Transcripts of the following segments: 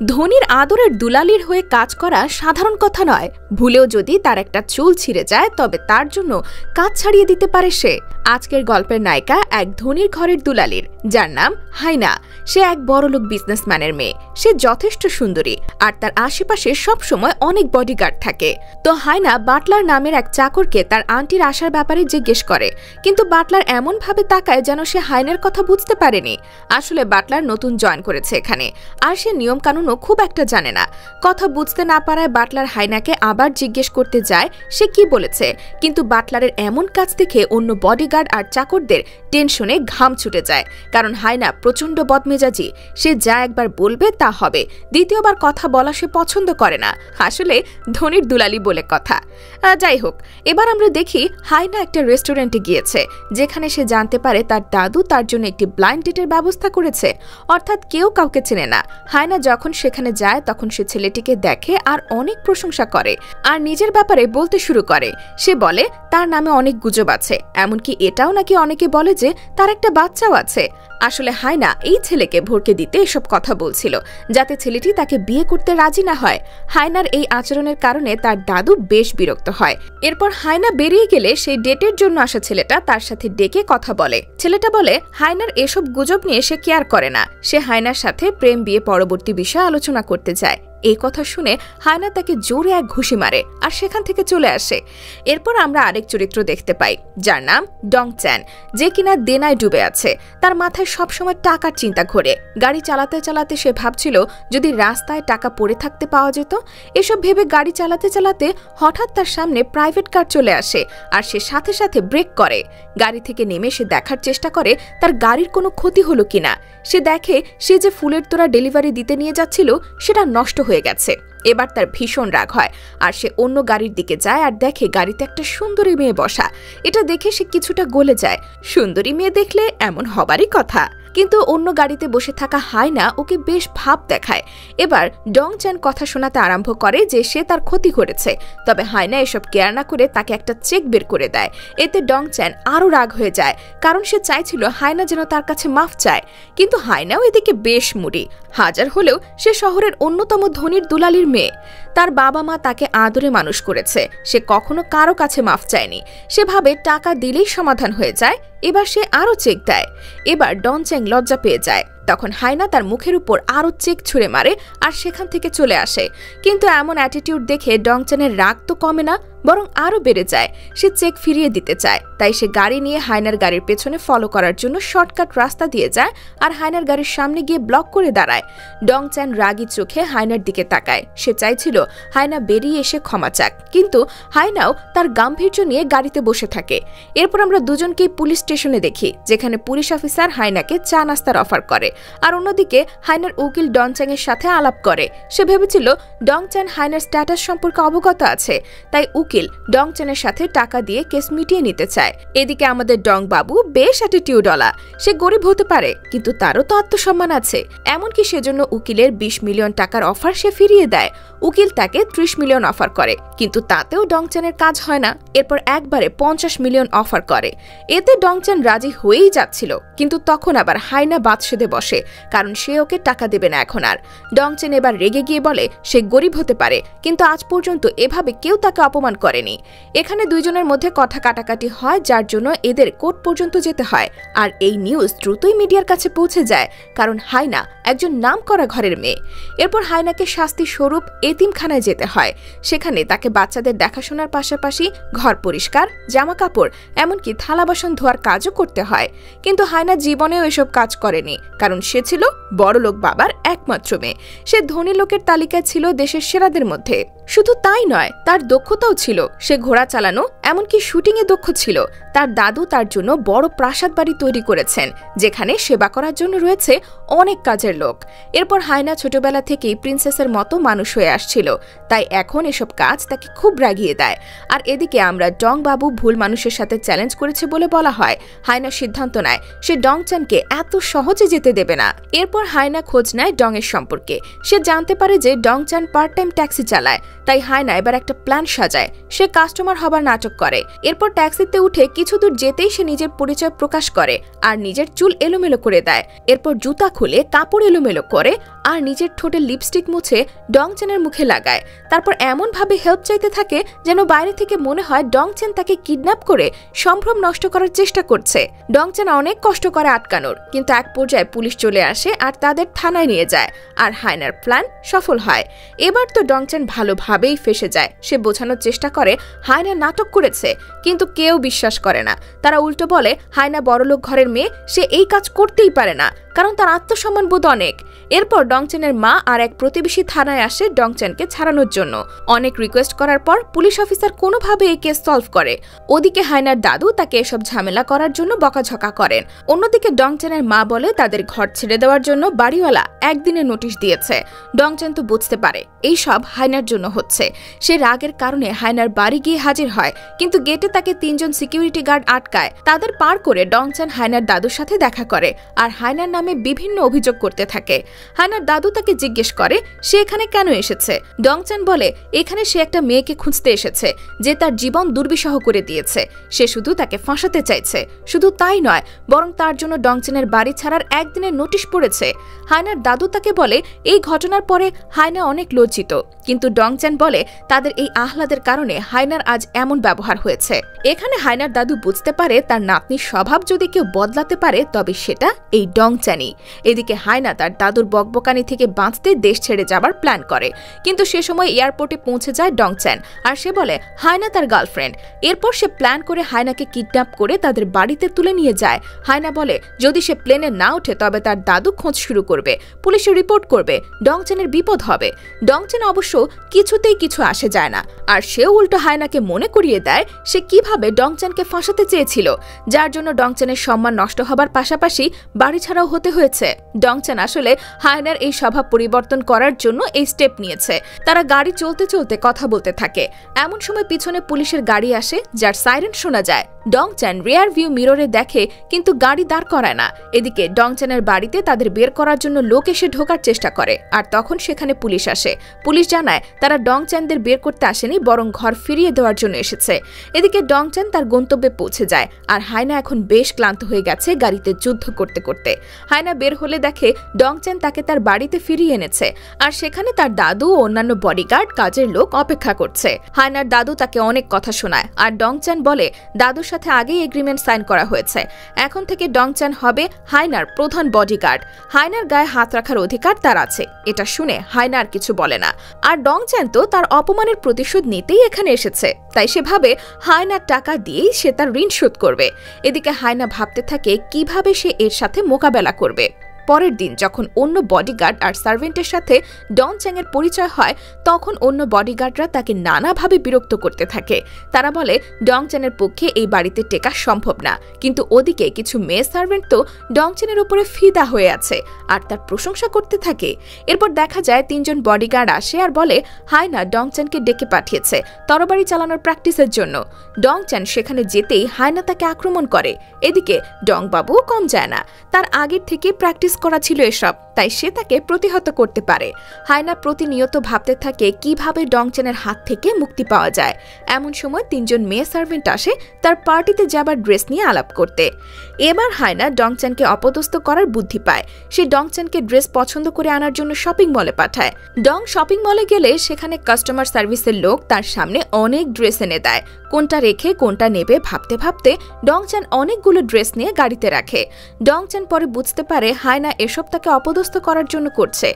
ধনীর আদরের দুলালির হয়ে কাজ করা সাধারণ কথা নয়। ভুলেও যদি তার একটা চুল ছিঁড়ে যায় তবে তার জন্য কাজ ছাড়িয়ে দিতে পারে সে। আজকের গল্পের নায়িকা এক ধনীর ঘরের দুলালির, যার নাম হাইনা। সে এক বড়লোক বিজনেসম্যানের মেয়ে। সে যথেষ্ট সুন্দরী আর তার আশেপাশে সবসময় অনেক বডিগার্ড থাকে। তো হাইনা বাটলার নামের এক চাকরকে তার আন্টির আসার ব্যাপারে জিজ্ঞেস করে, কিন্তু বাটলার এমন ভাবে তাকায় যেন সে হাইনার কথা বুঝতে পারেনি। আসলে বাটলার নতুন জয়েন করেছে এখানে, আর সে নিয়ম কানুনও খুব একটা জানে না। কথা বুঝতে না পারায় বাটলার হাইনাকে আবার জিজ্ঞেস করতে যায় সে কি বলেছে, কিন্তু বাটলারের এমন কাজ দেখে অন্য বডিগার্ড আর চাকরদের টেনশনে ঘাম ছুটে যায়। কারণ হাইনা প্রচন্ড বদমেজাজি, সে যা একবার বলবে তা হবে, দ্বিতীয়বার কথা বলা সে পছন্দ করে না। আসলে ধনীর দুলালি বলে কথা। যাই হোক, এবার আমরা দেখি হাইনা একটা রেস্টুরেন্টে গিয়েছে, যেখানে সে জানতে পারে তার দাদু তার জন্য একটি ব্লাইন্ড ডেটের ব্যবস্থা করেছে, অর্থাৎ কেউ কাউকে চেনে না। হাইনা যখন সেখানে যায় তখন সে ছেলেটিকে দেখে আর অনেক প্রশংসা করে আর নিজের ব্যাপারে বলতে শুরু করে। সে বলে তার নামে অনেক গুজব আছে, এমনকি এটাও নাকি অনেকে বলে যে তার একটা বাচ্চাও আছে। আসলে হাইনা এই ছেলেকে ভড়কে দিতে এসব কথা বলছিল, যাতে ছেলেটি তাকে বিয়ে করতে রাজি না হয়। হাইনার এই আচরণের কারণে তার দাদু বেশ বিরক্ত হয়। এরপর হাইনা বেরিয়ে গেলে সেই ডেটের জন্য আসা ছেলেটা তার সাথে ডেকে কথা বলে। ছেলেটা বলে হাইনার এসব গুজব নিয়ে সে কেয়ার করে না, সে হাইনার সাথে প্রেম বিয়ে পরবর্তী বিষয়ে আলোচনা করতে চায়। এই কথা শুনে হাইনা তাকে জোরে এক ঘুষি মারে আর সেখান থেকে চলে আসে। এরপর আমরা আরেক চরিত্র দেখতে পাই, যার নাম ডং চ্যান, যে কিনা দেনায় ডুবে আছে। তার মাথায় সবসময় টাকার চিন্তা ঘোরে। গাড়ি চালাতে চালাতে সে ভাবছিল যদি রাস্তায় টাকা পড়ে থাকতে পাওয়া যেত। এসব ভেবে গাড়ি চালাতে চালাতে হঠাৎ তার সামনে প্রাইভেট কার চলে আসে আর সে সাথে সাথে ব্রেক করে। গাড়ি থেকে নেমে সে দেখার চেষ্টা করে তার গাড়ির কোনো ক্ষতি হলো কিনা। সে দেখে সে যে ফুলের তোড়া ডেলিভারি দিতে নিয়ে যাচ্ছিল সেটা নষ্ট হয়ে গেছে। এবার তার ভীষণ রাগ হয় আর সে অন্য গাড়ির দিকে যায় আর দেখে গাড়িতে একটা সুন্দরী মেয়ে বসা। এটা দেখে সে কিছুটা গলে যায়। সুন্দরী মেয়ে দেখলে এমন হবারই কথা, কিন্তু অন্য গাড়িতে বসে থাকা হাইনা ওকে বেশ ভাব দেখায়। এবার ডং চ্যান কথা শোনাতে আরম্ভ করে যে সে তার ক্ষতি করেছে, তবে হাইনা এসব কেয়ার না করে তাকে একটা চেক বের করে দেয়। এতে ডং চ্যান আরও রাগ হয়ে যায়, কারণ সে চাইছিল হাইনা যেন তার কাছে মাফ চায়। কিন্তু হাইনাও এদিকে বেশ মুড়ি। হাজার হলেও সে শহরের অন্যতম ধনীর দুলালির মেয়ে। তার বাবা মা তাকে আদরে মানুষ করেছে, সে কখনো কারো কাছে মাফ চায়নি। সে ভাবে টাকা দিলেই সমাধান হয়ে যায়। এবার সে আরও চেক দেয়। এবার ডং চ্যান লজ্জা পেয়ে যায়। তখন হাইনা তার মুখের উপর আরও চেক ছুঁড়ে মারে আর সেখান থেকে চলে আসে। কিন্তু এমন অ্যাটিটিউড দেখে ডং চ্যানের রাগ তো কমে না, বরং আরও বেড়ে যায়। সে চেক ফিরিয়ে দিতে চায়, তাই সে গাড়ি নিয়ে হাইনার গাড়ির পেছনে ফলো করার জন্য শর্টকাট রাস্তা দিয়ে যায় আর হাইনার গাড়ির সামনে গিয়ে ব্লক করে দাঁড়ায়। ডং চ্যান রাগী চোখে হাইনার দিকে তাকায়। সে চাইছিল হাইনা বেরিয়ে এসে ক্ষমা চাক, কিন্তু হাইনাও তার গাম্ভীর্য নিয়ে গাড়িতে বসে থাকে। এরপর আমরা দুজনকেই পুলিশ স্টেশনে দেখি, যেখানে পুলিশ অফিসার হাইনাকে চা নাস্তার অফার করে আর অন্যদিকে হাইনার উকিল ডং চ্যাং এর সাথে আলাপ করে। সে ভেবেছিল ডং চ্যান হাইনার স্ট্যাটাস সম্পর্কে অবগত আছে, তাই উকিল ডং চ্যানের সাথে টাকা দিয়ে কেস মিটিয়ে নিতে চায়। এদিকে আমাদের ডং বাবু বেশ অ্যাটিটিউডওয়ালা। সে গরিব হতে পারে, কিন্তু তারও তো আত্মসম্মান আছে। এমনকি সেজন্য উকিলের 20 মিলিয়ন টাকার অফার সে ফিরিয়ে দেয়। উকিল তাকে 30 মিলিয়ন অফার করে, কিন্তু তাতেও ডং চ্যানের কাজ হয় না। এরপর একবারে 50 মিলিয়ন অফার করে। এতে ডং চ্যান রাজি হয়েই যাচ্ছিল, কিন্তু তখন আবার হাইনা বাদ সেধে বসে, কারণ সে ওকে টাকা দেবে না এখন আর। ডং চ্যান এবার রেগে গিয়ে বলে সে গরিব হতে পারে, কিন্তু আজ পর্যন্ত এভাবে কেউ তাকে অপমান করেনি। এখানে দুইজনের মধ্যে কথা কাটাকাটি হয়, যার জন্য এদের কোর্ট পর্যন্ত যেতে হয়। আর এই নিউজ দ্রুতই মিডিয়ার কাছে পৌঁছে যায়, কারণ হাইনা একজন নামকরা ঘরের মেয়ে। এরপর হাইনাকে শাস্তি স্বরূপ এতিমখানায় যেতে হয়। সেখানে তাকে বাচ্চাদের দেখাশোনার পাশাপাশি ঘর পরিষ্কার, জামা কাপড়, এমনকি থালা বাসন ধোয়ার কাজও করতে হয়। কিন্তু হাইনা জীবনেও এসব কাজ করেনি, কারণ সে ছিল বড়লোক বাবার একমাত্র মেয়ে। সে ধনী লোকের তালিকায় ছিল দেশের সেরাদের মধ্যে। শুধু তাই নয়, তার দক্ষতাও ছিল। সে ঘোড়া চালানো, এমনকি শুটিংয়ে দক্ষ ছিল। তার দাদু তার জন্য বড় প্রাসাদ বাড়ি তৈরি করেছেন, যেখানে সেবা করার জন্য রয়েছে অনেক কাজের লোক। এরপর হাইনা ছোটবেলা থেকেই প্রিন্সেসের মতো মানুষ হয়ে আসছিল, তাই এখন এসব কাজ তাকে খুব রাগিয়ে দেয়। আর এদিকে আমরা ডং বাবু ভুল মানুষের সাথে চ্যালেঞ্জ করেছে বলে বলা হয়। হাইনা সিদ্ধান্ত নেয় সে ডং চ্যানকে এত সহজে যেতে দেবে না। এরপর হাইনা খোঁজ নেয় ডং এর সম্পর্কে। সে জানতে পারে যে ডং চ্যান পার্ট টাইম ট্যাক্সি চালায়। তাই হায়না এবার একটা প্ল্যান সাজায়। সে কাস্টমার হবার নাটক করে। এরপর ট্যাক্সিতে উঠে কিছু দূর যেতেই সে নিজের পরিচয় প্রকাশ করে আর নিজের চুল এলোমেলো করে দেয়। এরপর জুতা খুলে কাপড় এলোমেলো করে আর নিজের ঠোঁটে লিপস্টিক মুছে ডংচেনের মুখে লাগায়। তারপর এমন ভাবে হেল্প চাইতে থাকে যেন বাইরে থেকে মনে হয় ডংচেন তাকে কিডন্যাপ করে সম্ভ্রম নষ্ট করার চেষ্টা করছে। ডংচেন অনেক কষ্ট করে আটকানোর, কিন্তু এক পর্যায়ে পুলিশ চলে আসে আর তাদের থানায় নিয়ে যায় আর হায়নার প্ল্যান সফল হয়। এবার তো ডংচেন ভালোভাবেই ফেসে যায়। সে বোঝানোর চেষ্টা করে হায়না নাটক করেছে, কিন্তু কেউ বিশ্বাস করে না। তারা উল্টো বলে হায়না বড়লোক ঘরের মেয়ে, সে এই কাজ করতেই পারে না, কারণ তার আত্মসম্মান বোধ অনেক। এরপর ডংচেনের মা আর এক প্রতিবেশী থানায় আসে ডংচেনকে ছাড়ানোর জন্য। অনেক রিকোয়েস্ট করার পর পুলিশ অফিসার কোনোভাবে এই কেস সলভ করে। ওদিকে হায়নার দাদু তাকে এসব ঝামেলা করার জন্য বকাঝকা করেন। অন্যদিকে ডংচেনের মা বলে তাদের ঘর ছেড়ে দেওয়ার জন্য বাড়িওয়ালা একদিনের নোটিশ দিয়েছে। ডংচেন তো বুঝতে পারে এই সব হায়নার জন্য হচ্ছে। সে রাগের কারণে হায়নার বাড়ি গিয়ে হাজির হয়, কিন্তু গেটে তাকে 3 জন সিকিউরিটি গার্ড আটকায়। তাদের পার করে ডংচেন হায়নার দাদুর সাথে দেখা করে আর হায়নার নামে বিভিন্ন অভিযোগ করতে থাকে। হায়নার দাদু তাকে জিজ্ঞেস করে সে এখানে কেন এসেছে। ডংচেন বলে এখানে সে একটা মেয়েকে খুঁজতে এসেছে যে তার জীবন দুর্বিষহ করে দিয়েছে। সে শুধু তাকে ফাঁসাতে চাইছে। শুধু তাই নয়, বরং তার জন্য ডংচেনের বাড়ি ছাড়ার একদিনের নোটিশ পড়েছে। হায়নার দাদু তাকে বলে এই ঘটনার পরে হায়না অনেক লজ্জিত, কিন্তু ডংচেন বলে তাদের এই আহ্লাদের কারণে হায়নার আজ এমন ব্যবহার হয়েছে। এখানে হায়নার দাদু বুঝতে পারে তার নাতনির স্বভাব যদি কেউ বদলাতে পারে তবে সেটা এই ডংচেনই। এদিকে হায়না তার দাদুর বকবকানি থেকে বাঁচতে দেশ ছেড়ে যাবার প্ল্যান করে, কিন্তু সে সময় এয়ারপোর্টে পৌঁছে যায় ডংচেন আর সে বলে হায়না তার গার্লফ্রেন্ড। এরপর সে প্ল্যান করে হায়নাকে কিডন্যাপ করে তাদের বাড়িতে তুলে নিয়ে যায়। হায়না বলে যদি সে প্লেনে না ওঠে তবে তার দাদু খোঁজ শুরু করবে, পুলিশে রিপোর্ট করবে, ডংচেনের বিপদ হবে। ডংচেন অবশ্য কিছুতেই কিছু আসে যায় না, আর সেও উল্টো হায়নাকে মনে করিয়ে দেয় সে কিভাবে ডংচেনকে ফাঁসাতে চেয়েছিল, যার জন্য ডংচেনের সম্মান নষ্ট হবার পাশাপাশি বাড়ি ছাড়াও হতে হয়েছে। ডংচেন আসলে হায়নার এই স্বভাব পরিবর্তন করার জন্য এই স্টেপ নিয়েছে। তারা গাড়ি চলতে চলতে কথা বলতে থাকে। এমন সময় পিছনে পুলিশের গাড়ি আসে যার সাইরেন শোনা যায়। ডংচেন রিয়ার ভিউ মিররে দেখে কিন্তু গাড়ি দাঁড় করায় না। এদিকে ডংচেনের বাড়িতে তাদের বের করার জন্য লোক এসে ঢোকার চেষ্টা করে আর তখন সেখানে পুলিশ আসে। পুলিশ জানায় তারা ডংচেনদের বের করতে আসেনি, বরং ঘর ফিরিয়ে দেওয়ার জন্য এসেছে। এদিকে ডংচেন তার গন্তব্যে পৌঁছে যায় আর হায়না এখন বেশ ক্লান্ত হয়ে গেছে গাড়িতে যুদ্ধ করতে করতে। হায়না বের হলে দেখে ডংচেন তাকে তার বাড়িতে ফিরিয়ে এনেছে আর সেখানে তার দাদু ও অন্যান্য বডিগার্ড কাজের লোক অপেক্ষা করছে। হায়নার দাদু তাকে অনেক কথা শোনায় আর ডংচেন বলে দাদুর সাথে আগেই এগ্রিমেন্ট সাইন করা হয়েছে, এখন থেকে ডংচেন হবে হায়নার প্রধান বডিগার্ড। হায়নার গায়ে হাত রাখার অধিকার তার আছে। এটা শুনে হায়না আর কিছু বলে না। আর ডংচেন তো তার অপমানের প্রতিশোধ নিতেই এখানে এসেছে, তাই সে ভাবে হায়নার টাকা দিয়েই সে তার ঋণ শোধ করবে। এদিকে হায়না ভাবতে থাকে কিভাবে সে এর সাথে মোকাবেলা করবে। পরের দিন যখন অন্য বডিগার্ড আর সার্ভেন্টের সাথে ডংচেনের পরিচয় হয় তখন অন্য বডিগার্ডরা তাকে নানাভাবে বিরক্ত করতে থাকে। তারা বলে ডংচেনের পক্ষে এই বাড়িতে টেকা সম্ভব না, কিন্তু ওদিকে কিছু মেয়ে সার্ভেন্ট তো ডংচেনের উপরে ফিদা হয়ে আছে আর তার প্রশংসা করতে থাকে। এরপর দেখা যায় 3 জন বডিগার্ড আসে আর বলে হায়না ডংচেনকে ডেকে পাঠিয়েছে তরবারি চালানোর প্র্যাকটিসের জন্য। ডংচেন সেখানে যেতেই হায়না তাকে আক্রমণ করে। এদিকে ডংবাবুও কম যায় না, তার আগের থেকে প্র্যাকটিস করা ছিল এসব, তাই সে তাকে প্রতিহত করতে পারে। হায়না প্রতিনিয়ত ভাবতে থাকে কিভাবে ডংচেনের হাত থেকে মুক্তি পাওয়া যায়। এমন সময় 3 জন মেয়ে সার্ভেন্ট আসে তার পার্টিতে যাবার ড্রেস নিয়ে আলাপ করতে। এবার হায়না ডংচেনকে অপদস্থ করার বুদ্ধি পায়। সে ডংচেনকে ড্রেস পছন্দ করে আনার জন্য শপিং মলে পাঠায়। ডং শপিং মলে গেলে সেখানে কাস্টমার সার্ভিসের লোক তার সামনে অনেক ড্রেস এনে দেয়। কোনটা রেখে কোনটা নেবে ভাবতে ভাবতে ডংচেন অনেকগুলো ড্রেস নিয়ে গাড়িতে রাখে। ডংচেন পরে বুঝতে পারে হায়না এসব তাকে অপদস্থ করার জন্য করছে।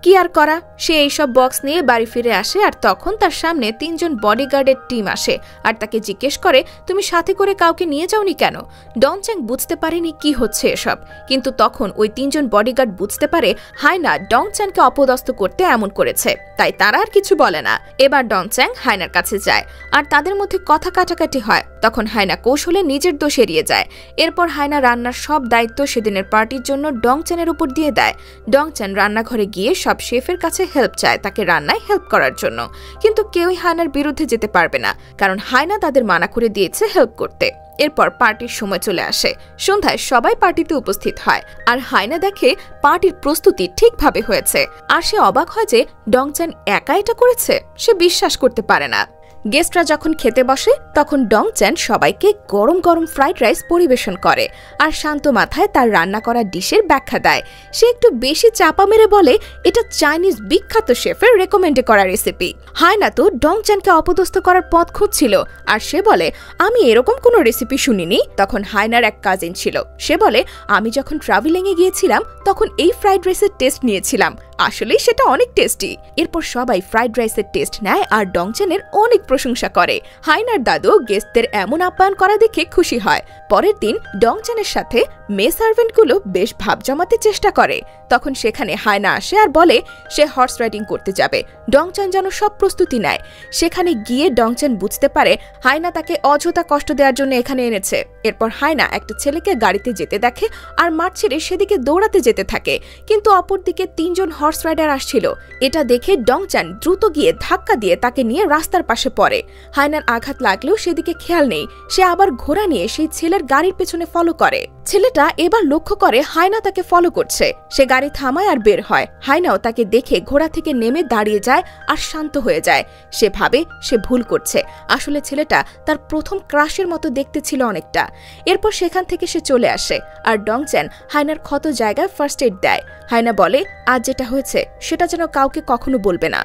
কি আর করা, সে এইসব বক্স নিয়ে বাড়ি ফিরে আসে আর তখন তার সামনে 3 জন বডিগার্ডের টিম আসে আর তাকে জিজ্ঞেস করে তুমি সাথে করে কাউকে নিয়ে যাওনি কেন। ডংচেন বুঝতে পারেনি কি হচ্ছে এসব, কিন্তু তখন ওই 3 জন বডিগার্ড বুঝতে পারে হায়না ডংচেনকে অপদস্থ করতে এমন করেছে, তাই তারা আর কিছু বলে না। এবার ডংচেন হায়নার কাছে যায় আর তাদের মধ্যে কথা কাটাকাটি হয়। তখন হায়না কৌশলে নিজের দোষ এড়িয়ে যায়। এরপর হায়না রান্নার সব দায়িত্ব সেদিনের পার্টির জন্য ডংচেনের উপর দিয়ে দেয়। ডংচেন রান্নাঘরে গিয়ে সব শেফের কাছে হেল্প চায় তাকে রান্নায় হেল্প করার জন্য, কিন্তু কেউই হায়নার বিরুদ্ধে যেতে পারবে না, কারণ হায়না তাদের মানা করে দিয়েছে হেল্প করতে। এরপর পার্টির সময় চলে আসে। সন্ধ্যায় সবাই পার্টিতে উপস্থিত হয় আর হায়না দেখে পার্টির প্রস্তুতি ঠিকভাবে হয়েছে আর সে অবাক হয় যে ডংচান একা এটা করেছে। সে বিশ্বাস করতে পারে না। গেস্টরা যখন খেতে বসে তখন ডংচান সবাইকে গরম গরম ফ্রাইড রাইস পরিবেশন করে আর শান্ত মাথায় তার রান্না করা ডিশের ব্যাখ্যা দেয়। সে একটু বেশি চাপা মেরে বলে এটা চাইনিজ বিখ্যাত শেফের রেকমেন্ডে করা রেসিপি। হায়না তো ডংচানকে অপদস্থ করার পথ খুঁজছিল আর সে বলে আমি এরকম কোনো রেসিপি শুনিনি। তখন হায়নার এক কাজিন ছিল, সে বলে আমি যখন ট্রাভেলিং এ গিয়েছিলাম তখন এই ফ্রাইড রাইসের টেস্ট নিয়েছিলাম, আসলেই সেটা অনেক টেস্টি। এরপর সবাই ফ্রাইড রাইসের টেস্ট নেয় আর ডংচানের অনেক প্রশংসা করে। হায়নার দাদু গেস্টদের এমন আপ্যায়ন করা দেখে খুশি হয়। পরের দিন ডংচানের সাথে মেয়ে সার্ভেন্টগুলো বেশ ভাব জমাতে চেষ্টা করে। তখন সেখানে হায়না আসে আর বলে সে হর্স রাইডিং করতে যাবে। ডংচান যেন সব প্রস্তুতি নেয়। সেখানে গিয়ে ডংচান বুঝতে পারে হায়না তাকে অযথা কষ্ট দেওয়ার জন্য এখানে এনেছে। এরপর হায়না একটা ছেলেকে গাড়িতে যেতে দেখে আর মাঠ ছেড়ে সেদিকে দৌড়াতে যেতে থাকে, কিন্তু অপরদিকে 3 জন হর্স রাইডার আসছিল। এটা দেখে ডংচান দ্রুত গিয়ে ধাক্কা দিয়ে তাকে নিয়ে রাস্তার পাশে পড়ে। হায়নার আঘাত লাগলেও সেদিকে খেয়াল নেই। সে আবার ঘোড়া নিয়ে সেই ছেলের গাড়ির পেছনে ফলো করে। ছেলেটা এবার লক্ষ্য করে হায়না তাকে ফলো করছে। সে গাড়ি থামায় আর বের হয়। হায়নাও তাকে দেখে ঘোড়া থেকে নেমে দাঁড়িয়ে যায় আর শান্ত হয়ে যায়। সে ভাবে সে ভুল করছে, আসলে ছেলেটা তার প্রথম ক্রাশের মতো দেখতে ছিল অনেকটা। এরপর সেখান থেকে সে চলে আসে আর ডংচান হায়নার ক্ষত জায়গায় ফার্স্ট এড দেয়। হায়না বলে আজ যেটা হয়েছে সেটা যেন কাউকে কখনো বলবে না।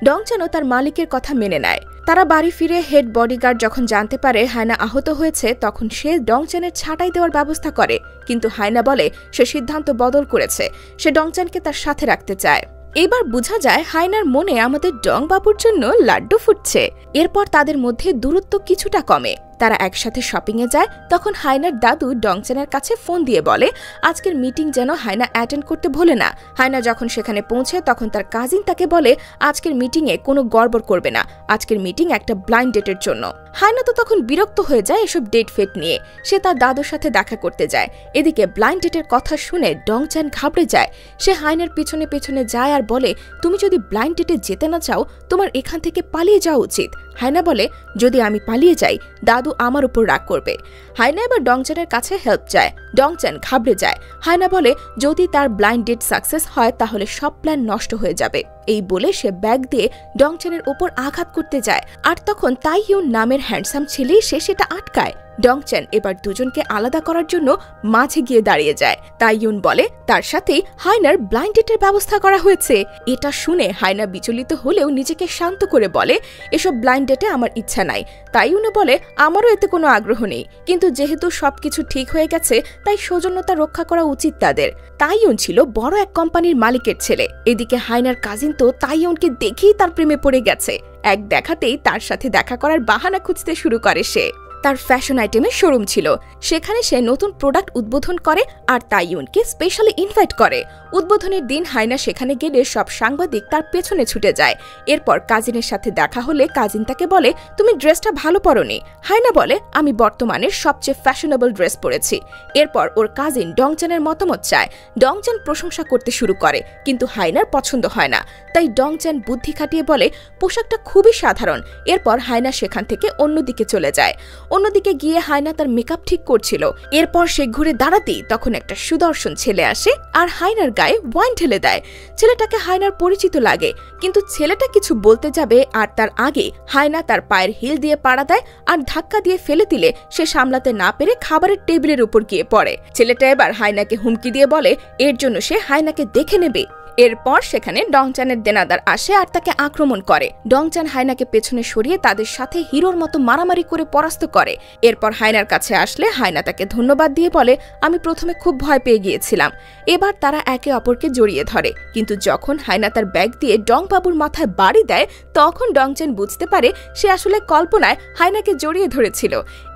ডংচানও তার মালিকের কথা মেনে নেয়। তারা বাড়ি ফিরে হেড বডিগার্ড যখন জানতে পারে হায়না আহত হয়েছে তখন সে ডংচানের ছাঁটাই দেওয়ার ব্যবস্থা করে, কিন্তু হায়না বলে সে সিদ্ধান্ত বদল করেছে। সে ডংচানকে তার সাথে রাখতে চায়। এবার বোঝা যায় হায়নার মনে আমাদের ডং বাবুর জন্য লাড্ডু ফুটছে। এরপর তাদের মধ্যে দূরত্ব কিছুটা কমে। তারা একসাথে শপিং এ যায়। তখন হায়নার দাদু ডংচানের কাছে ফোন দিয়ে বলে আজকের মিটিং যেন হায়না অ্যাটেন্ড করতে ভোলে না। হায়না যখন সেখানে পৌঁছে তখন তার কাজিন তাকে বলে আজকের মিটিং এ কোনো গড়বড় করবে না, আজকের মিটিং একটা ব্লাইন্ড ডেটের জন্য। হায়না তো তখন বিরক্ত হয়ে যায় এসব ডেট ফেট নিয়ে। সে তার দাদুর সাথে দেখা করতে যায়। এদিকে ব্লাইন্ড ডেটের কথা শুনে ডংচান ঘাবড়ে যায়। সে হায়নার পিছনে পিছনে যায় আর বলে তুমি যদি ব্লাইন্ড ডেটে যেতে না চাও তোমার এখান থেকে পালিয়ে যাওয়া উচিত। হায়না বলে যদি আমি পালিয়ে যাই দাদু আমার উপর রাগ করবে। হায়না এবার ডংচানের কাছে হেল্প চায়। ডংচান ঘাবড়ে যায়। হায়না বলে যদি তার ব্লাইন্ড ডেট সাকসেস হয় তাহলে সব প্ল্যান নষ্ট হয়ে যাবে। এই বলে সে ব্যাগ দিয়ে ডংচানের উপর আঘাত করতে যায় আর তখন তাইইউন নামের হ্যান্ডসাম ছেলে সে সেটা আটকায়। ডংচান এবার দুজনকে আলাদা করার জন্য মাঝে গিয়ে দাঁড়িয়ে যায়। তাইইউন বলে তার সাথেই হায়নার ব্লাইন্ড ডেটের ব্যবস্থা করা হয়েছে। এটা শুনে হায়না বিচলিত হলেও নিজেকে শান্ত করে বলে এসব ব্লাইন্ড ডেটে আমার ইচ্ছা নাই। তাইইউনও বলে আমারও এতে কোনো আগ্রহ নেই, কিন্তু যেহেতু সবকিছু ঠিক হয়ে গেছে তাই সৌজন্যতা রক্ষা করা উচিত তাদের। তাইইউন ছিল বড় এক কোম্পানির মালিকের ছেলে। এদিকে হায়নার কাজিন তো তাইইউনকে দেখেই তার প্রেমে পড়ে গেছে। এক দেখাতেই তার সাথে দেখা করার বাহানা খুঁজতে শুরু করে সে। তার ফ্যাশন আইটেমের শোরুম ছিল, সেখানে সে নতুন প্রোডাক্ট উদ্বোধন করে আর তাইইউনকে স্পেশালি ইনভাইট করে। উদ্বোধনের দিন হায়না সেখানে গেলে সব সাংবাদিক তার পেছনে ছুটে যায়। এরপর কাজিনের সাথে দেখা হলে কাজিন তাকে বলে তুমি ড্রেসটা ভালো পরোনি। হায়না বলে আমি বর্তমানের সবচেয়ে ফ্যাশনেবল ড্রেস পরেছি। এরপর ওর কাজিন ডংচানের মতামত চায়। ডংচান প্রশংসা করতে শুরু করে, কিন্তু হায়নার পছন্দ হয় না। তাই ডংচান বুদ্ধি খাটিয়ে বলে পোশাকটা খুবই সাধারণ। এরপর হায়না সেখান থেকে অন্যদিকে চলে যায়। অন্যদিকে গিয়ে হায়না তার মেকআপ ঠিক করছিল। এরপর সে ঘুরে দাঁড়াতেই তখন একটা সুদর্শন ছেলে আসে আর হায়নার গায়ে ওয়াইন ঢেলে দেয়। ছেলেটাকে হায়নার পরিচিত লাগে, কিন্তু ছেলেটা কিছু বলতে যাবে আর তার আগে হায়না তার পায়ের হিল দিয়ে পাড়া দেয় আর ধাক্কা দিয়ে ফেলে দিলে সে সামলাতে না পেরে খাবারের টেবিলের উপর গিয়ে পড়ে। ছেলেটা এবার হায়নাকে হুমকি দিয়ে বলে এর জন্য সে হায়নাকে দেখে নেবে। এরপর সেখানে ডংচানের দেনাদার আসে আর তাকে আক্রমণ করে। ডংচান হায়নাকে পেছনে সরিয়ে তাদের সাথে হিরোর মতো মারামারি করে পরাস্ত করে। এরপর হায়নার কাছে আসলে হায়না তাকে ধন্যবাদ দিয়ে বলে আমি প্রথমে খুব ভয় পেয়ে গিয়েছিলাম। এবার তারা একে অপরকে জড়িয়ে ধরে, কিন্তু যখন হায়না তার ব্যাগ দিয়ে ডং বাবুর মাথায় বাড়ি দেয় তখন ডংচান বুঝতে পারে সে আসলে কল্পনায় হায়নাকে জড়িয়ে ধরেছিল।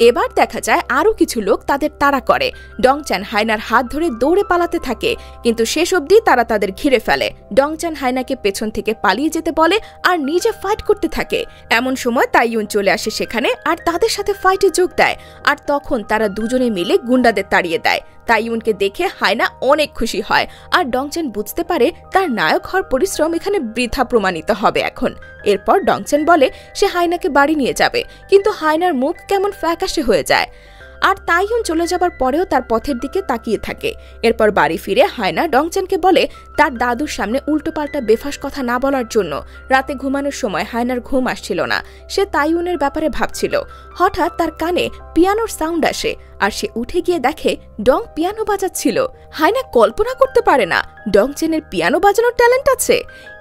এবার দেখা যায় আরও কিছু লোক তাদের তাড়া করে। ডংচান হায়নার হাত ধরে দৌড়ে পালাতে থাকে, কিন্তু শেষ অবধি তারা তাদের ঘিরে ফেলে। ডংচান হায়নাকে পেছন থেকে পালিয়ে যেতে বলে আর নিজে ফাইট করতে থাকে। এমন সময় তাইইউন চলে আসে সেখানে আর তাদের সাথে ফাইটে যোগ দেয়। আর তখন তারা দুজনে মিলে গুন্ডাদের তাড়িয়ে দেয়। তাইইউনকে দেখে হায়না অনেক খুশি হয় আর ডংচান বুঝতে পারে তার নায়ক হওয়ার পরিশ্রম এখানে বৃথা প্রমাণিত হবে এখন। এরপর ডংচান বলে সে হায়নাকে বাড়ি নিয়ে যাবে, কিন্তু হায়নার মুখ কেমন ফ্যাকাশে হয়ে যায়। আর তাইয়ুন চলে যাবার পরেও তার পথের দিকে তাকিয়ে থাকে। এরপর বাড়ি ফিরে হায়না ডংচেনকে বলে তার দাদুর সামনে উল্টোপাল্টা বেফাস কথা না বলার জন্য। রাতে ঘুমানোর সময় হায়নার ঘুম আসছিল না, সে তাইয়ুনের ব্যাপারে ভাবছিল। হঠাৎ তার কানে পিয়ানোর সাউন্ড আসে আর সে উঠে গিয়ে দেখে ডং পিয়ানো বাজাচ্ছিল। হায়না কল্পনা করতে পারে না ডংচেনের পিয়ানো বাজানোর ট্যালেন্ট আছে।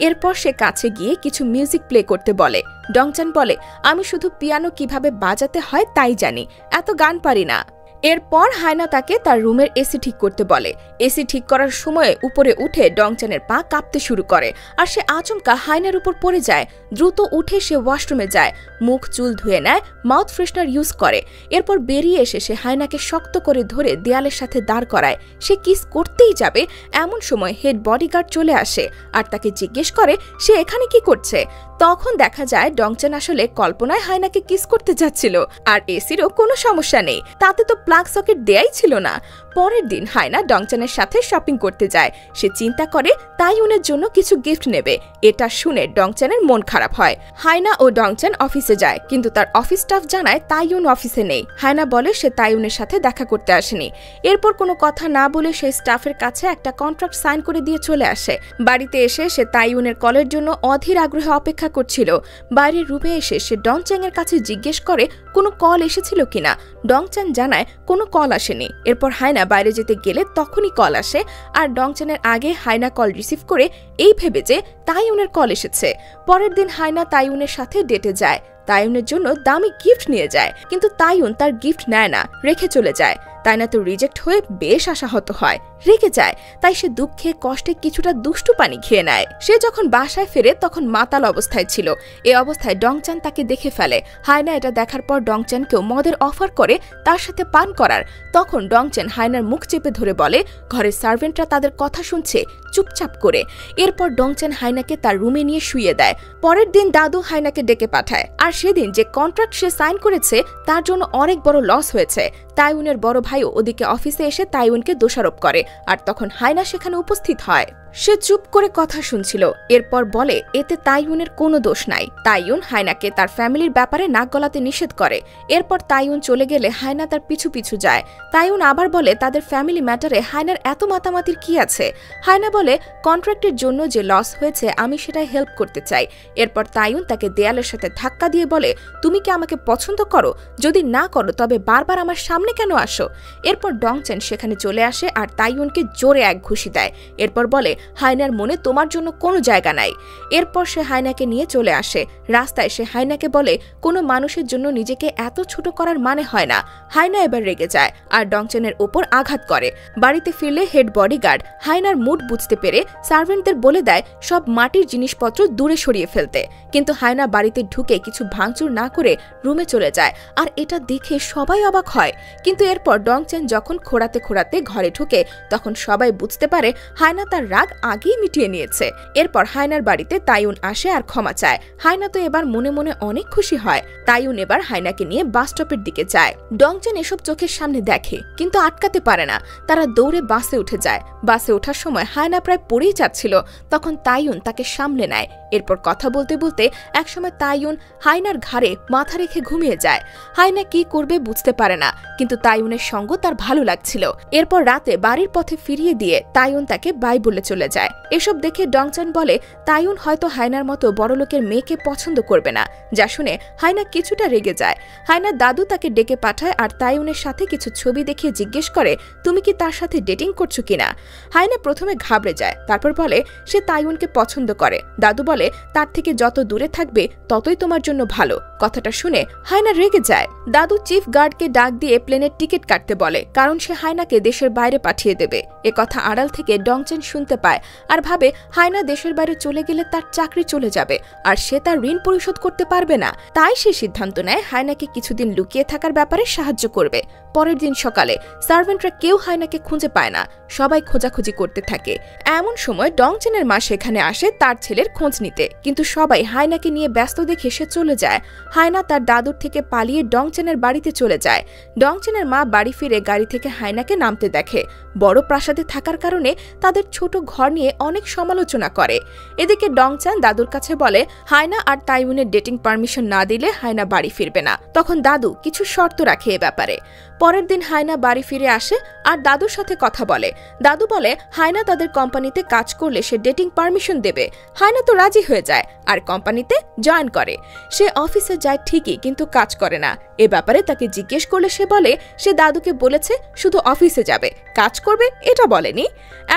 এরপর সে কাছে গিয়ে কিছু মিউজিক প্লে করতে বলে। ডংচেন বলে, আমি শুধু পিয়ানো কিভাবে বাজাতে হয় তাই জানি, এত গান পারি না। এরপর হায়না তাকে তার রুমের এসি ঠিক করতে বলে। এসি ঠিক করার সময় উপরে উঠে ডংচেনের পা কাঁপতে শুরু করে আর সে আচমকা হায়নার উপর পড়ে যায়। দ্রুত উঠে সে ওয়াশরুমে যায়, মুখ চুল ধুয়ে নেয়, মাউথ ফ্রেশনার ইউজ করে। এরপর বেরিয়ে এসে সে হায়নাকে শক্ত করে ধরে দেয়ালের সাথে দাঁড় করায়। সে কিস করতেই যাবে, এমন সময় হেড বডিগার্ড চলে আসে আর তাকে জিজ্ঞেস করে সে এখানে কি করছে। তখন দেখা যায় ডংচেন আসলে কল্পনায় হায়নাকে কিস করতে যাচ্ছিল আর এসিরও কোনো সমস্যা নেই, তাতে তো প্লাগ সকেট দেয়াই ছিল না। পরের দিন হায়না ডংচেনের সাথে শপিং করতে যায়। সে চিন্তা করে তাইয়ুনের জন্য কিছু গিফট নেবে। এটা শুনে ডংচেনের মন খারাপ হয়। হায়না ও ডংচেন অফিসে যায়, কিন্তু তার অফিস স্টাফ জানায় তাইয়ুন অফিসে নেই। হায়না বলে সে তাইয়ুনের সাথে দেখা করতে আসেনি। এরপর কোনো কথা না বলে সে স্টাফের কাছে একটা কন্ট্রাক্ট সাইন করে দিয়ে চলে আসে। বাড়িতে এসে সে তাইয়ুনের কলের জন্য অধীর আগ্রহে অপেক্ষা করছিল। বাইরের রুমে এসে সে ডংচেন এর কাছে জিজ্ঞেস করে কোনো কল এসেছিল কিনা। ডংচেন জানায় কোনো কল আসেনি। এরপর হায়না বাইরে যেতে গেলে তখনই কল আসে আর ডংচেনের আগে হায়না কল রিসিভ করে এই ভেবে যে তাইয়ুনের কল এসেছে। পরের দিন হায়না তাইয়ুনের সাথে ডেটে যায়। তাইয়ুনের জন্য দামি গিফট নিয়ে যায়, কিন্তু তাইয়ুন তার গিফট নেয় না, রেখে চলে যায়। তাইনা তো রিজেক্ট হয়ে বেশ আশাহত হয়, রেগে যায়। তাই সে দুঃখে কষ্টে কিছুটা দুষ্টু পানি খেয়ে নেয়। সে যখন বাসায় ফেরে তখন মাতাল অবস্থায় ছিল। এ অবস্থায় ডংচান তাকে দেখে ফেলে। হায়না এটা দেখার পর ডংচানকেও মদের অফার করে তার সাথে পান করার। তখন ডংচেন হায়নার মুখ চেপে ধরে বলে ঘরের সার্ভেন্টরা তাদের কথা শুনছে, চুপচাপ করে। এরপর ডংচেন হায়নাকে তার রুমে নিয়ে শুইয়ে দেয়। পরের দিন দাদু হায়নাকে ডেকে পাঠায় আর সেদিন যে কন্ট্রাক্ট সে সাইন করেছে তার জন্য অনেক বড় লস হয়েছে। তাইয়ুনের বড় ভাইও ওদিকে অফিসে এসে তাইয়ুনকে দোষারোপ করে আর তখন হায়না সেখানে উপস্থিত হয়। সে চুপ করে কথা শুনছিল। এরপর বলে এতে তাইয়ুনের কোনো দোষ নাই। তাইয়ুন হায়নাকে তার ফ্যামিলির ব্যাপারে নাক গলাতে নিষেধ করে। এরপর তাইয়ুন চলে গেলে হায়না তার পিছু পিছু যায়। তাইয়ুন আবার বলে তাদের ফ্যামিলি ম্যাটারে হায়নার এত মাতামাতির কি আছে। হায়না বলে কন্ট্রাক্টের জন্য যে লস হয়েছে আমি সেটাই হেল্প করতে চাই। এরপর তাইয়ুন তাকে দেয়ালের সাথে ধাক্কা দিয়ে বলে তুমি কি আমাকে পছন্দ করো? যদি না করো তবে বারবার আমার সামনে কেন আসো? এরপর ডংচেন সেখানে চলে আসে আর তাইয়ুনকে জোরে এক ঘুষি দেয়। এরপর বলে হায়নার মনে তোমার জন্য কোনো জায়গা নাই। এরপর সে হায়নাকে নিয়ে চলে আসে। রাস্তায় সে হায়নাকে বলে কোনো মানুষের জন্য নিজেকে এত ছোট করার মানে হয় না। হায়না এবার রেগে যায় আর ডংচেনের উপর আঘাত করে। বাড়িতে ফিরলে হেড বডিগার্ড হায়নার মুড বুঝতে পেরে সার্ভেন্টদের বলে দেয় সব মাটির জিনিসপত্র দূরে সরিয়ে ফেলতে। কিন্তু হায়না বাড়িতে ঢুকে কিছু ভাঙচুর না করে রুমে চলে যায় আর এটা দেখে সবাই অবাক হয়। কিন্তু এরপর ডংচেন যখন খোঁড়াতে খোঁড়াতে ঘরে ঢুকে তখন সবাই বুঝতে পারে হায়না তার রাগ আগেই মিটিয়ে নিয়েছে। এরপর হায়নার বাড়িতে তাইয়ুন আসে আর ক্ষমা চায়। হায়না তো এবার মনে মনে অনেক খুশি হয়। তাইয়ুন এবার হায়নাকে নিয়ে বাস স্টপের দিকে যায়। ডংচেন এসব চোখের সামনে দেখে কিন্তু আটকাতে পারে না। তারা দৌড়ে বাসে উঠে যায়। বাসে ওঠার সময় হায়না প্রায় পড়েই যাচ্ছিল। তখন তাইয়ুন তাকে সামলে নেয়। এরপর কথা বলতে বলতে একসময় তাইয়ুন হায়নার ঘাড়ে মাথা রেখে ঘুমিয়ে যায়। হায়না কি করবে বুঝতে পারে না, কিন্তু তাইয়ুনের সঙ্গ তার ভালো লাগছিল। এরপর রাতে বাড়ির পথে ফিরিয়ে দিয়ে তাইয়ুন তাকে বাই বলে চলে যায়। এসব দেখে ডংচেন বলে তাইয়ুন হয়তো হায়নার মতো বড়লোকের মেয়েকে পছন্দ করবে না। যা শুনে হায়না কিছুটা রেগে যায়। হায়নার দাদু তাকে ডেকে পাঠায় আর তাইয়ুনের সাথে কিছু ছবি দেখিয়ে জিজ্ঞেস করে তুমি কি তার সাথে ডেটিং করছো কিনা। হায়না প্রথমে ঘাবড়ে যায়, তারপর বলে সে তাইয়ুনকে পছন্দ করে। দাদু বলে তার থেকে যত দূরে থাকবে ততই তোমার জন্য ভালো। কথাটা শুনে হায়না রেগে যায়। দাদু চিফ গার্ডকে ডাক দিয়ে প্লেনের টিকিট কাটতে বলে, কারণ সে হায়নাকে দেশের বাইরে পাঠিয়ে দেবে। এ কথা আড়াল থেকে ডংচেন শুনতে পায় আর ভাবে হায়না দেশের বাইরে চলে গেলে তার চাকরি চলে যাবে আর সে তার ঋণ পরিশোধ করতে পারবে না। তাই সে সিদ্ধান্ত নেয় হায়নাকে কিছুদিন লুকিয়ে থাকার ব্যাপারে সাহায্য করবে। পরের দিন সকালে সার্ভেন্টরা কেউ হায়নাকে খুঁজে পায় না, সবাই খোঁজাখুঁজি করতে থাকে। এমন সময় ডংচেনের মা সেখানে আসে তার ছেলের খোঁজ নিতে, কিন্তু সবাই হায়নাকে নিয়ে ব্যস্ত দেখে সে চলে যায়। হায়না তার দাদুর থেকে পালিয়ে ডংচেনের বাড়িতে চলে যায়। ডংচেনের মা বাড়ি ফিরে গাড়ি থেকে হায়নাকে নামতে দেখে। বড় প্রাসাদে থাকার কারণে তাদের ছোট ঘর নিয়ে অনেক সমালোচনা করে। এদিকে ডংচেন দাদুর কাছে বলে হায়না আর তাইয়ুনের ডেটিং পারমিশন না দিলে হায়না বাড়ি ফিরবে না। তখন দাদু কিছু শর্ত রাখে এ ব্যাপারে। পরের দিন হায়না বাড়ি ফিরে আসে আর দাদুর সাথে কথা বলে। দাদু বলে হায়না তাদের কোম্পানিতে কাজ করলে সে ডেটিং পারমিশন দেবে। হায়না তো রাজি হয়ে যায় আর কোম্পানিতে জয়েন করে। সে অফিসে যায় ঠিকই, কিন্তু কাজ করে না। এ ব্যাপারে তাকে জিজ্ঞেস করলে সে বলে সে দাদুকে বলেছে শুধু অফিসে যাবে, কাজ করবে এটা বলেনি।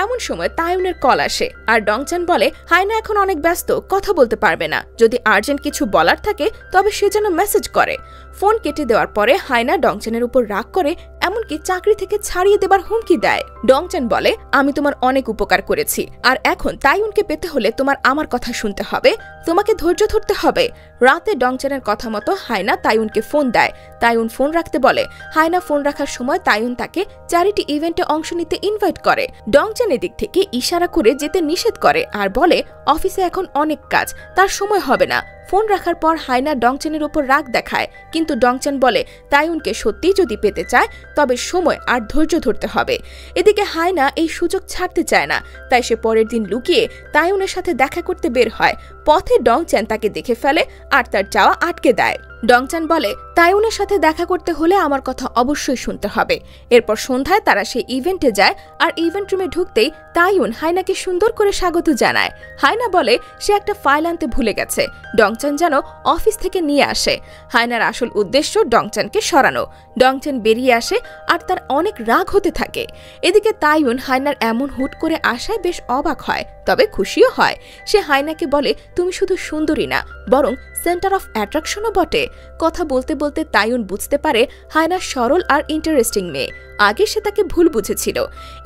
এমন সময় তাইউনের কল আসে আর ডংচান বলে হায়না এখন অনেক ব্যস্ত, কথা বলতে পারবে না। যদি আর্জেন্ট কিছু বলার থাকে তবে সে যেন মেসেজ করে। ফোন কেটে দেওয়ার পরে হায়না ডংচানের উপর রাগ করে, এমনকি চাকরি থেকে ছাড়িয়ে দেবার হুমকি দেয়। ডংচান বলে আমি তোমার অনেক উপকার করেছি, আর এখন তাইউনকে পেতে হলে তোমার আমার কথা শুনতে হবে, তোমাকে ধৈর্য ধরতে হবে। রাতে ডংচানের কথা মতো হায়না তাইউনকে ফোন দেয়। তাইউন ফোন রাখতে বলে। হায়না ফোন রাখার সময় তাইউন তাকে চ্যারিটি ইভেন্টে অংশ নিতে ইনভাইট করে। ডংচান এদিক থেকে ইশারা করে যেতে নিষেধ করে আর বলে অফিসে এখন অনেক কাজ, তার সময় হবে না। ফোন রাখার পর হায়না ডংচানের উপর রাগ দেখায়, কিন্তু ডংচান বলে তাইউনকে সত্যি যদি পেতে চায় তবে সময় আর ধৈর্য ধরতে হবে। এদিকে হায়না এই সুযোগ ছাড়তে চায় না, তাই সে পরের দিন লুকিয়ে তাইউনের সাথে দেখা করতে বের হয়। পথে ডংচান তাকে দেখে ফেলে আর তার যাওয়া আটকে দেয়। ডংচান বলে তাইউনের সাথে দেখা করতে হলে আমার কথা অবশ্যই শুনতে হবে। এরপর সন্ধ্যায় তারা সেই ইভেন্টে যায় আর ইভেন্ট রুমে ঢুকতেই তাইউন হায়নাকে সুন্দর করে স্বাগত জানায়। হায়না বলে সে একটা ফাইল আনতে ভুলে গেছে, ডংচান যেন অফিস থেকে নিয়ে আসে। হায়নার আসল উদ্দেশ্য ডংচানকে সরানো। ডংচান বেরিয়ে আসে আর তার অনেক রাগ হতে থাকে। এদিকে তাইউন হায়নার এমন হুট করে আসায় বেশ অবাক হয়, তবে খুশিও হয়। সে হায়নাকে বলে তুমি শুধু সুন্দরী না, বরং সেন্টার অফ অ্যাট্রাকশনও বটে। কথা বলতে বলতে তাইউন বুঝতে পারে হায়না সরল আর ইন্টারেস্টিং মেয়ে। আগে সে তাকে ভুল বুঝেছিল।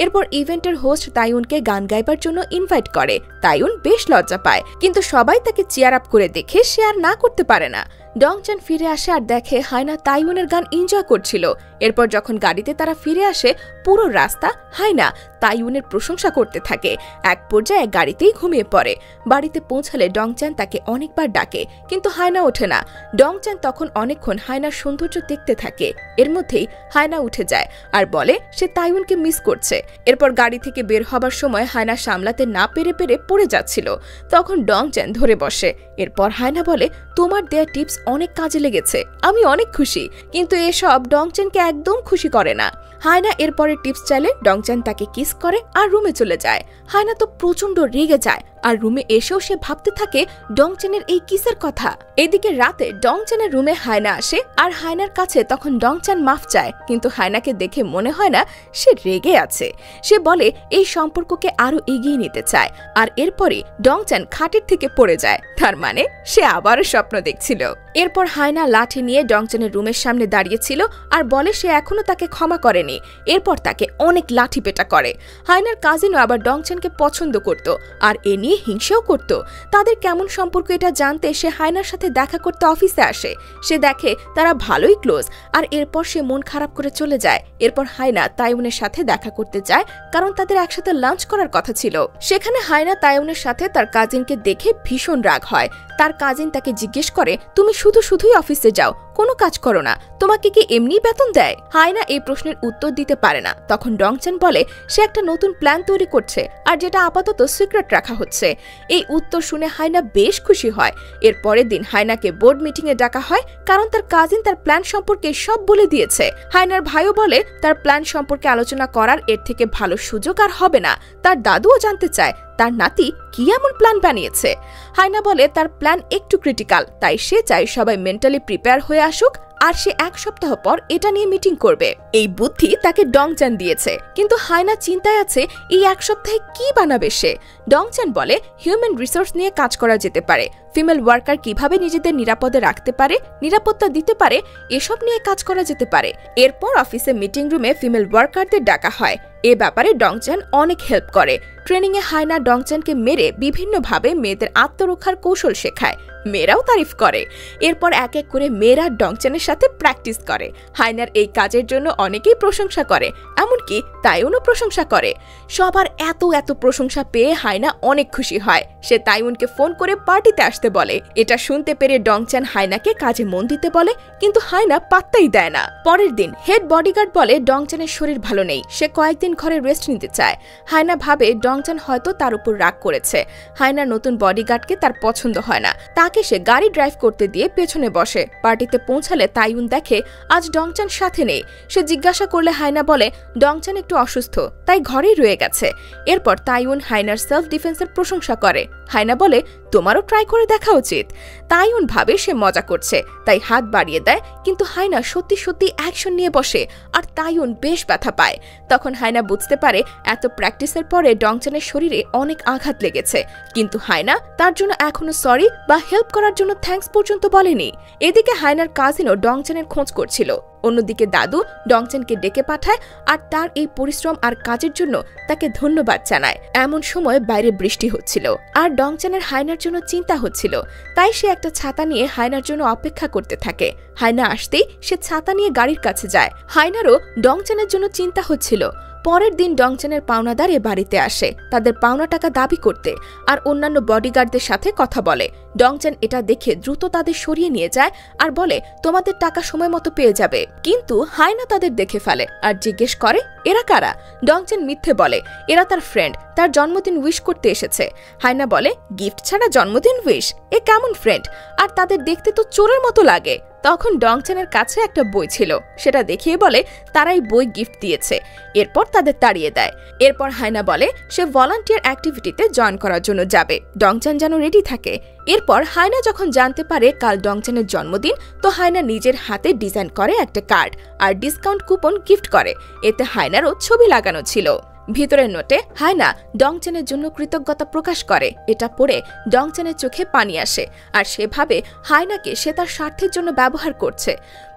এরপর ইভেন্টের হোস্ট তাইউনকে গান গাইবার জন্য ইনভাইট করে। তাইউন বেশ লজ্জা পায়, কিন্তু সবাই তাকে চিয়ার আপ করে দেখে সে আর না করতে পারে না। ডংচান ফিরে আসে আর দেখে হায়না তাইউনের গান এনজয় করছিল। এরপর যখন গাড়িতে তারা ফিরে আসে, পুরো রাস্তা হায়না তাইউনের প্রশংসা করতে থাকে। এক পর্যায়ে গাড়িতেই ঘুমিয়ে পড়ে। বাড়িতে পৌঁছালে ডংচান তাকে অনেকবার ডাকে, কিন্তু হায়না ওঠে না। ডংচান তখন অনেকক্ষণ হায়নার সৌন্দর্য দেখতে থাকে। এর মধ্যেই হায়না উঠে যায় আর বলে সে তাইউনকে মিস করছে। এরপর গাড়ি থেকে বের হবার সময় হায়না সামলাতে না পেরে পড়ে যাচ্ছিল। তখন ডংচান ধরে বসে। এরপর হায়না বলে তোমার দেয়া টিপস অনেক কাজে লেগেছে, আমি অনেক খুশি। কিন্তু এসব ডংচানকে একদম খুশি করে না। হায়না এরপরে টিপস চাইলে ডংচান তাকে কিস করে আর রুমে চলে যায়। হায়না তো প্রচন্ড রেগে যায় আর রুমে এসেও সে ভাবতে থাকে ডংচানের এই কিসের কথা। এদিকে রাতে ডংচানের রুমে হায়না আসে আর হায়নার কাছে তখন ডংচান মাফ চায়, কিন্তু হায়নাকে দেখে মনে হয় না সে রেগে আছে। সে বলে এই সম্পর্ককে আরো এগিয়ে নিতে চায়। আর এরপরে ডংচান খাটের থেকে পড়ে যায়, তার মানে সে আবারও স্বপ্ন দেখছিল। এরপর হায়না লাঠি নিয়ে ডংচানের রুমের সামনে দাঁড়িয়েছিল আর বলে সে এখনো তাকে ক্ষমা করেনি। এরপর তাকে অনেক লাঠি পেটা করে। হায়নার কাজিনও আবার ডংচানকে পছন্দ করত আর এ নিয়ে হিংসাও করত। তাদের কেমন সম্পর্ক এটা জানতে সে হায়নার সাথে দেখা করতে অফিসে আসে। সে দেখে তারা ভালোই ক্লোজ আর এরপর সে মন খারাপ করে চলে যায়। এরপর হায়না তাইউনের সাথে দেখা করতে যায়, কারণ তাদের একসাথে লাঞ্চ করার কথা ছিল। সেখানে হায়না তাইউনের সাথে তার কাজিনকে দেখে ভীষণ রাগ হয়। তার কাজিন তাকে জিজ্ঞেস করে তুমি শুধুই অফিসে যাও, কোনো কাজ করো না, তোমাকে কি এমনি বেতন দেয়? হায়না এই প্রশ্নের উত্তর দিতে পারে না। তখন ডংচান বলে সে একটা নতুন প্ল্যান তৈরি করছে আর যেটা আপাতত সিক্রেট রাখা হচ্ছে। এই উত্তর শুনে হায়না বেশ খুশি হয়। এর পরের দিন হায়নাকে বোর্ড মিটিং এ ডাকা হয়, কারণ তার কাজিন তার প্ল্যান সম্পর্কে সব বলে দিয়েছে। হায়নার ভাইও বলে তার প্ল্যান সম্পর্কে আলোচনা করার এর থেকে ভালো সুযোগ আর হবে না। তার দাদুও জানতে চায় তার নাতি কি এমন প্ল্যান বানিয়েছে। হায়না বলে তার প্ল্যান একটু ক্রিটিক্যাল, তাই সে চায় সবাই মেন্টালি প্রিপেয়ার হয়ে আসুক আর সে এক সপ্তাহ পর এটা নিয়ে মিটিং করবে। এই বুদ্ধি তাকে ডংচান দিয়েছে, কিন্তু হায়না চিন্তায় আছে এই এক সপ্তাহে কি বানাবে সে। ডংচান বলে হিউম্যান রিসোর্স নিয়ে কাজ করা যেতে পারে, ফিমেল ওয়ার্কার কিভাবে নিজেদের নিরাপদে রাখতে পারে, নিরাপত্তা দিতে পারে, এসব নিয়ে কাজ করা যেতে পারে। এরপর অফিসে মিটিং রুমে ফিমেল ওয়ার্কারদের ডাকা হয়। এ ব্যাপারে ডংচান অনেক হেল্প করে। ট্রেনিং এ হায়না ডংচানকে মেরে বিভিন্নভাবে মেয়েদের আত্মরক্ষার কৌশল শেখায়। মেয়েরাও তারিফ করে। এরপর এক এক করে মেয়েরা ডংচানের সাথে প্র্যাকটিস করে। হায়নার এই কাজের জন্য অনেকেই প্রশংসা করে, এমনকি তাইউনও প্রশংসা করে। সবার এত প্রশংসা পেয়ে হায়না অনেক খুশি হয়। সে তাইউনকে ফোন করে পার্টিতে আসতে বলে। এটা শুনতে পেরে ডংচান হায়নাকে কাজে মন দিতে বলে, কিন্তু হায়না পাত্তাই দেয় না। পরের দিন হেড বডিগার্ড বলে ডংচানের শরীর ভালো নেই, সে কয়েকদিন দিন ঘরে রেস্ট নিতে চায়। হায়না ভাবে ডংচান হয়তো তার উপর রাগ করেছে। হায়নার নতুন বডিগার্ডকে তার পছন্দ হয় না, তাকে সে গাড়ি ড্রাইভ করতে দিয়ে পেছনে বসে। পার্টিতে পৌঁছালে তাইউন দেখে আজ ডংচান সাথে নেই। সে জিজ্ঞাসা করলে হায়না বলে ডংচান একটু অসুস্থ, তাই ঘরেই রয়ে গেছে। এরপর তাইউন হায়নার সেলফ ডিফেন্সের প্রশংসা করে। হায়না বলে তোমারও ট্রাই করে দেখা উচিত। তাইউন ভাবে সে মজা করছে, তাই হাত বাড়িয়ে দেয়, কিন্তু হায়না সত্যি সত্যি অ্যাকশন নিয়ে বসে আর তাইউন বেশ ব্যথা পায়। তখন হায়না বুঝতে পারে এত প্র্যাকটিসের পরে ডংচানের শরীরে অনেক আঘাত লেগেছে, কিন্তু হায়না তার জন্য এখনো সরি বা হেল্প করার জন্য থ্যাঙ্কস পর্যন্ত বলেনি। এদিকে হায়নার কাজিনও ডংচানের খোঁজ করছিল। অন্যদিকে দাদু ডংচানকে ডেকে পাঠায় আর তার এই পরিশ্রম আর কাজের জন্য তাকে ধন্যবাদ জানায়। এমন সময় বাইরে বৃষ্টি হচ্ছিল আর ডংচানের হায়নার জন্য চিন্তা হচ্ছিল, তাই সে একটা ছাতা নিয়ে হায়নার জন্য অপেক্ষা করতে থাকে। হায়না আসতেই সে ছাতা নিয়ে গাড়ির কাছে যায়। হায়নারও ডংচানের জন্য চিন্তা হচ্ছিল। পরের দিন ডংচানের পাওনাদার এ বাড়িতে আসে তাদের পাওনা টাকা দাবি করতে আর অন্যান্য বডিগার্ডদের সাথে কথা বলে। ডংচান এটা দেখে দ্রুত তাদের সরিয়ে নিয়ে যায় আর বলে তোমাদের টাকা সময় মতো পেয়ে যাবে। কিন্তু হায়না তাদের দেখে ফেলে আর জিজ্ঞেস করে এরা কারা। ডংচান মিথ্যে বলে এরা তার ফ্রেন্ড, তার জন্মদিন উইশ করতে এসেছে। হায়না বলে গিফট ছাড়া জন্মদিন উইশ, এ কেমন ফ্রেন্ড, আর তাদের দেখতে তো চোরের মতো লাগে। তখন ডংচানের কাছে একটা বই ছিল, সেটা দেখিয়ে বলে তারাই বই গিফট দিয়েছে। এরপর তাদের তাড়িয়ে দেয়। এরপর হায়না বলে সে ভলান্টিয়ার অ্যাক্টিভিটিতে জয়েন করার জন্য যাবে, ডংচান যেন রেডি থাকে। এরপর হায়না যখন জানতে পারে কাল ডংচানের জন্মদিন, তো হায়না নিজের হাতে ডিজাইন করে একটা কার্ড আর ডিসকাউন্ট কুপন গিফট করে। এতে হায়নারও ছবি লাগানো ছিল। ভিতরের নোটে হায়না ডংচানের জন্য কৃতজ্ঞতা প্রকাশ করে। এটা পড়ে ডংচানের চোখে পানি আসে আর সে ভাবে হায়নাকে সে তার স্বার্থের জন্য ব্যবহার করছে।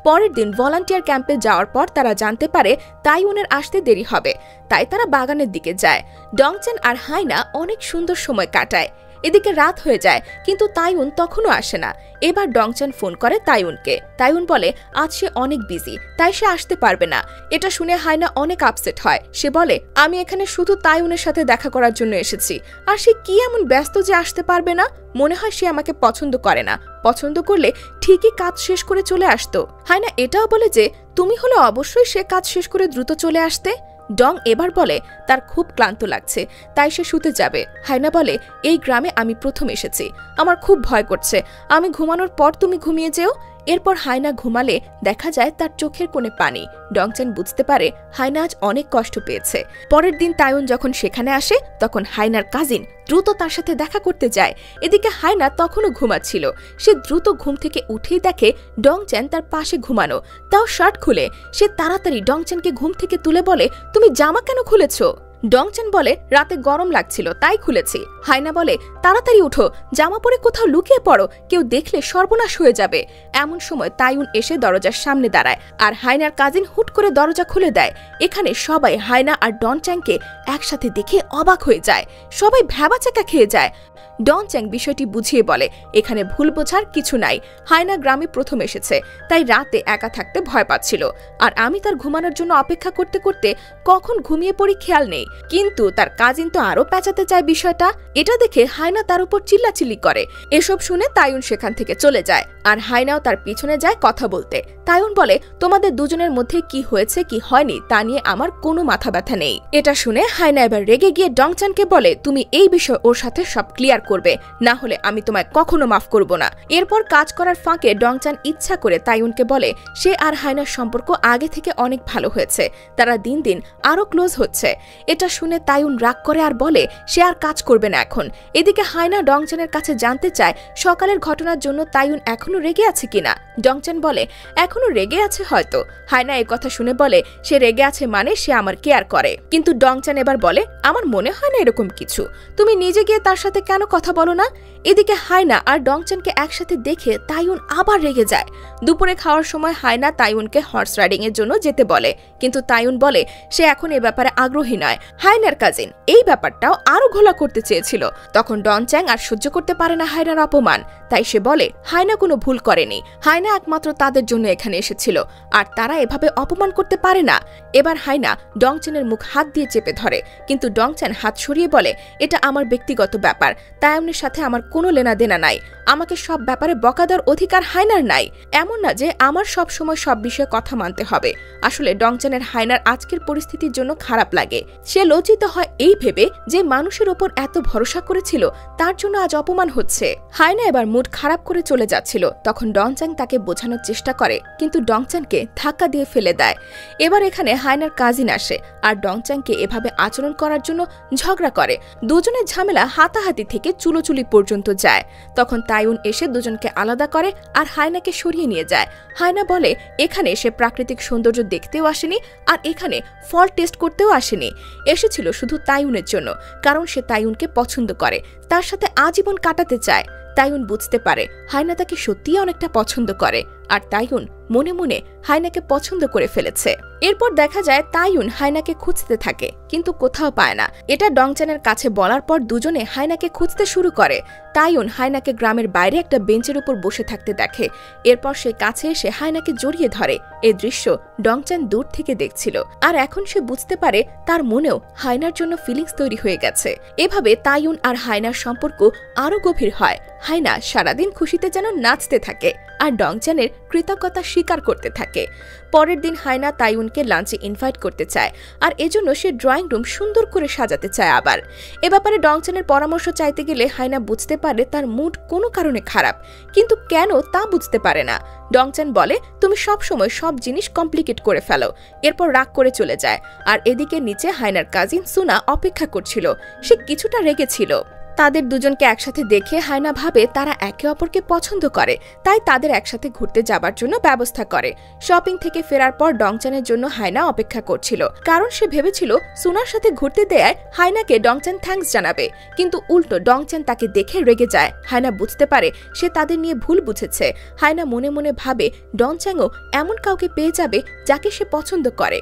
পরের দিন ভলান্টিয়ার ক্যাম্পে যাওয়ার পর তারা জানতে পারে তাইউনের আসতে দেরি হবে, তাই তারা বাগানের দিকে যায়। ডংচান আর হায়না অনেক সুন্দর সময় কাটায়। এদিকে রাত হয়ে যায়, কিন্তু তাইউন তখনও আসে না। এবার ডংচান ফোন করে তাইউনকে। তাইউন বলে আজ সে অনেক বিজি, তাই সে আসতে পারবে না। এটা শুনে হায়না অনেক আপসেট হয়। সে বলে আমি এখানে শুধু তাইউনের সাথে দেখা করার জন্য এসেছি, আর সে কি এমন ব্যস্ত যে আসতে পারবে না। মনে হয় সে আমাকে পছন্দ করে না, পছন্দ করলে ঠিকই কাজ শেষ করে চলে আসতো। হায়না এটাও বলে যে তুমি হলে অবশ্যই সে কাজ শেষ করে দ্রুত চলে আসতে। ডং এবার বলে তার খুব ক্লান্ত লাগছে, তাই সে শুতে যাবে। হায়না বলে এই গ্রামে আমি প্রথম এসেছি, আমার খুব ভয় করছে, আমি ঘুমানোর পর তুমি ঘুমিয়ে যেও। এরপর হায়না ঘুমালে দেখা যায় তার চোখের কোণে পানি। ডংচান বুঝতে পারে হায়না আজ অনেক কষ্ট পেয়েছে। পরের দিন তাইউন যখন সেখানে আসে, তখন হায়নার কাজিন দ্রুত তার সাথে দেখা করতে যায়। এদিকে হায়না তখনও ঘুমাচ্ছিল। সে দ্রুত ঘুম থেকে উঠেই দেখে ডংচান তার পাশে ঘুমানো, তাও শার্ট খুলে। সে তাড়াতাড়ি ডংচানকে ঘুম থেকে তুলে বলে তুমি জামা কেন খুলেছ? ডংচান বলে রাতে গরম লাগছিল তাই খুলেছি। হায়না বলে তাড়াতাড়ি উঠো, জামা পরে কোথাও লুকিয়ে পড়ো, কেউ দেখলে সর্বনাশ হয়ে যাবে। এমন সময় তাইউন এসে দরজার সামনে দাঁড়ায় আর হায়নার কাজিন হুট করে দরজা খুলে দেয়। এখানে সবাই হায়না আর ডংচানকে একসাথে দেখে অবাক হয়ে যায়, সবাই ভ্যাবাচাকা খেয়ে যায়। ডংচান বিষয়টি বুঝিয়ে বলে এখানে ভুল বোঝার কিছু নাই, হায়না গ্রামে প্রথম এসেছে, তাই রাতে একা থাকতে ভয় পাচ্ছিল, আর আমি তার ঘুমানোর জন্য অপেক্ষা করতে করতে কখন ঘুমিয়ে পড়ি খেয়াল নেই। কিন্তু তার কাজিন তো আরো পেঁচাতে চায় বিষয়টা। এটা দেখে হায়না তার উপর চিল্লাচিল্লি করে। এসব শুনে তাইউন সেখান থেকে চলে যায় আর হায়নাও তার পিছনে যায় কথা বলতে। তাইউন বলে তোমাদের দুজনের মধ্যে কি হয়েছে কি হয়নি তা নিয়ে আমার কোনো মাথা ব্যথা নেই। এটা শুনে হায়না এবার রেগে গিয়ে ডংচানকে বলে তুমি এই বিষয় ওর সাথে সব ক্লিয়ার করবে, না হলে আমি তোমায় কখনো মাফ করব না। এরপর কাজ করার ফাঁকে ডংচান ইচ্ছা করে তাইউনকে বলে সে আর হায়নার সম্পর্ক আগে থেকে অনেক ভালো হয়েছে, তারা দিন দিন আরো ক্লোজ হচ্ছে। এটা শুনে তাইউন রাগ করে আর বলে সে আর কাজ করবে না এখন। এদিকে হায়না ডংচানের কাছে জানতে চায় সকালের ঘটনার জন্য তাইউন এখনো রেগে আছে কিনা। ডংচান বলে এখনো রেগে আছে হয়তো। হায়না এই কথা শুনে বলে সে রেগে আছে মানে সে আমার কেয়ার করে। কিন্তু ডংচান এবার বলে আমার মনে হয় না এরকম কিছু, তুমি নিজে গিয়ে তার সাথে কেন কথা বলো না। এদিকে হায়না আর ডংচানকে একসাথে দেখে তাইউন আবার রেগে যায়। দুপুরে খাওয়ার সময় হায়না তাইউনকে হর্স রাইডিং এর জন্য যেতে বলে, কিন্তু তাইউন বলে সে এখন এ ব্যাপারে আগ্রহী নয়। হায়নার কাজিন এই ব্যাপারটাও আরো ঘোলা করতে চেয়েছিল। তখন ডংচান আর সহ্য করতে পারে না হায়নার অপমান, তাই সে বলে হায়না কোনো ভুল করেনি, হায়না একমাত্র তাদের জন্য এখানে এসেছিল আর তারা এভাবে অপমান করতে পারে না। এবার হায়না ডংচানের মুখ হাত দিয়ে চেপে ধরে, কিন্তু ডংচান হাত সরিয়ে বলে এটা আমার ব্যক্তিগত ব্যাপার, তাইউনের সাথে আমার কোনো লেনা দেনা নাই, আমাকে সব ব্যাপারে বকা দেওয়ার অধিকার হায়নার নাই। এমন না যে আমার সব সময় সব বিষয়ে কথা মানতে হবে। আসলে ডংচানের হায়নার আজকের পরিস্থিতির জন্য খারাপ লাগে। সে লজ্জিত হয় এই ভেবে যে মানুষের ওপর এত ভরসা করেছিল তার জন্য আজ অপমান হচ্ছে। হায়না এবার মুড খারাপ করে চলে যাচ্ছিল, তখন ডংচান তাকে বোঝানোর চেষ্টা করে, কিন্তু ডংচানকে ধাক্কা দিয়ে ফেলে দেয়। এবার এখানে হায়নার কাজিন আসে আর ডংচানকে এভাবে আচরণ করার জন্য ঝগড়া করে। দুজনের ঝামেলা হাতাহাতি থেকে চুলোচুলি পর্যন্ত যায়। তখন তাইউন এসে দুজনকে আলাদা করে আর হায়নাকে সরিয়ে নিয়ে যায়। হায়না বলে এখানে সে প্রাকৃতিক সৌন্দর্য দেখতেও আসেনি আর এখানে ফল টেস্ট করতেও আসেনি, এসেছিল শুধু তাইউনের জন্য, কারণ সে তাইউনকে পছন্দ করে, তার সাথে আজীবন কাটাতে চায়। তাইউন বুঝতে পারে হায়না তাকে সত্যিই অনেকটা পছন্দ করে আর তাইউন মনে মনে হায়নাকে পছন্দ করে ফেলেছে। এরপর দেখা যায় তাইউন হায়নাকে খুঁজতে থাকে কিন্তু কোথাও পায় না। এটা ডংচানের কাছে বলার পর দুজনে হায়নাকে খুঁজতে শুরু করে। তাইউন হায়নাকে গ্রামের বাইরে একটা বেঞ্চের উপর বসে থাকতে দেখে। এরপর সে কাছে এসে হায়নাকে জড়িয়ে ধরে। এই দৃশ্য ডংচান দূর থেকে দেখছিল আর এখন সে বুঝতে পারে তার মনেও হায়নার জন্য ফিলিংস তৈরি হয়ে গেছে। এভাবে তাইউন আর হায়নার সম্পর্ক আরো গভীর হয়। হায়না সারাদিন খুশিতে যেন নাচতে থাকে আর ডংচানের কৃতজ্ঞতা স্বীকার করতে থাকে। পরের দিন হায়না তাইউনকে লাঞ্চে ইনভাইট করতে চায় আর এজন্য সে ড্রয়িং রুম সুন্দর করে সাজাতে চায়। আবার এ ব্যাপারে ডংচানের পরামর্শ চাইতে গেলে হায়না বুঝতে পারে তার মুড কোনো কারণে খারাপ, কিন্তু কেন তা বুঝতে পারে না। ডংচান বলে তুমি সব সময় সব জিনিস কমপ্লিকেট করে ফেলো, এরপর রাগ করে চলে যায়। আর এদিকে নিচে হায়নার কাজিন সুনা অপেক্ষা করছিল, সে কিছুটা রেগেছিল। তাদের দুজনকে একসাথে দেখে হায়না ভাবে তারা একে অপরকে পছন্দ করে, তাই তাদের একসাথে ঘুরতে যাবার জন্য ব্যবস্থা করে। শপিং থেকে ফেরার পর ডংচানের জন্য হায়না অপেক্ষা করছিল, কারণ সে ভেবেছিল সুনার সাথে ঘুরতে দেয় হায়নাকে ডংচান থ্যাঙ্কস জানাবে, কিন্তু উল্টো ডংচান তাকে দেখে রেগে যায়। হায়না বুঝতে পারে সে তাদের নিয়ে ভুল বুঝেছে। হায়না মনে মনে ভাবে ডংচানও এমন কাউকে পেয়ে যাবে যাকে সে পছন্দ করে।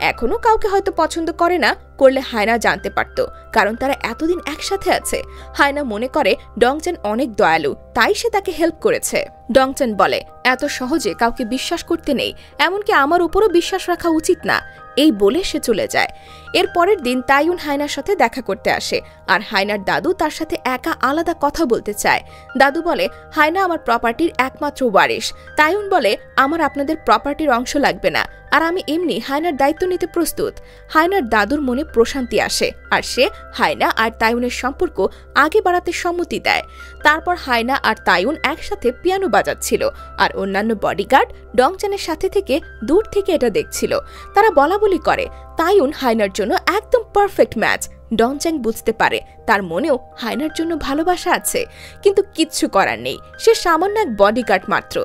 এখনো কাউকে হয়তো পছন্দ করে না, করলে হায়না জানতে পারত, কারণ তারা এতদিন একসাথে আছে। হায়না মনে করে ডংচান অনেক দয়ালু, তাই সে তাকে হেল্প করেছে। ডংচান বলে এত সহজে কাউকে বিশ্বাস করতে নেই, এমনকি আমার উপরও বিশ্বাস রাখা উচিত না। এই বলে সে চলে যায়। এর পরের দিন তাইউন হায়নার সাথে দেখা করতে আসে আর হায়নার দাদু তার সাথে একা আলাদা কথা বলতে চায়। দাদু বলে হায়না আমার প্রপার্টির একমাত্র ওয়ারিশ। তাইউন বলে আমার আপনাদের প্রপার্টির অংশ লাগবে না, আর আমি এমনি হায়নার দায়িত্ব নিতে প্রস্তুত। হায়নার দাদুর মনে প্রশান্তি আসে আর সে হায়না আর তাইউনের সম্পর্ক আগে বাড়াতে সম্মতি দেয়। তারপর হায়না আর তাইউন একসাথে পিয়ানো বাজাচ্ছিল আর অন্যান্য বডিগার্ড ডংচানের সাথে থেকে দূর থেকে এটা দেখছিল। তারা বলাবলি করে তাইউন হায়নার জন্য একদম পারফেক্ট ম্যাচ। ডংচান বুঝতে পারে তার মনেও হায়নার জন্য ভালোবাসা আছে, কিন্তু কিচ্ছু করার নেই, সে সামান্য এক বডিগার্ড মাত্র।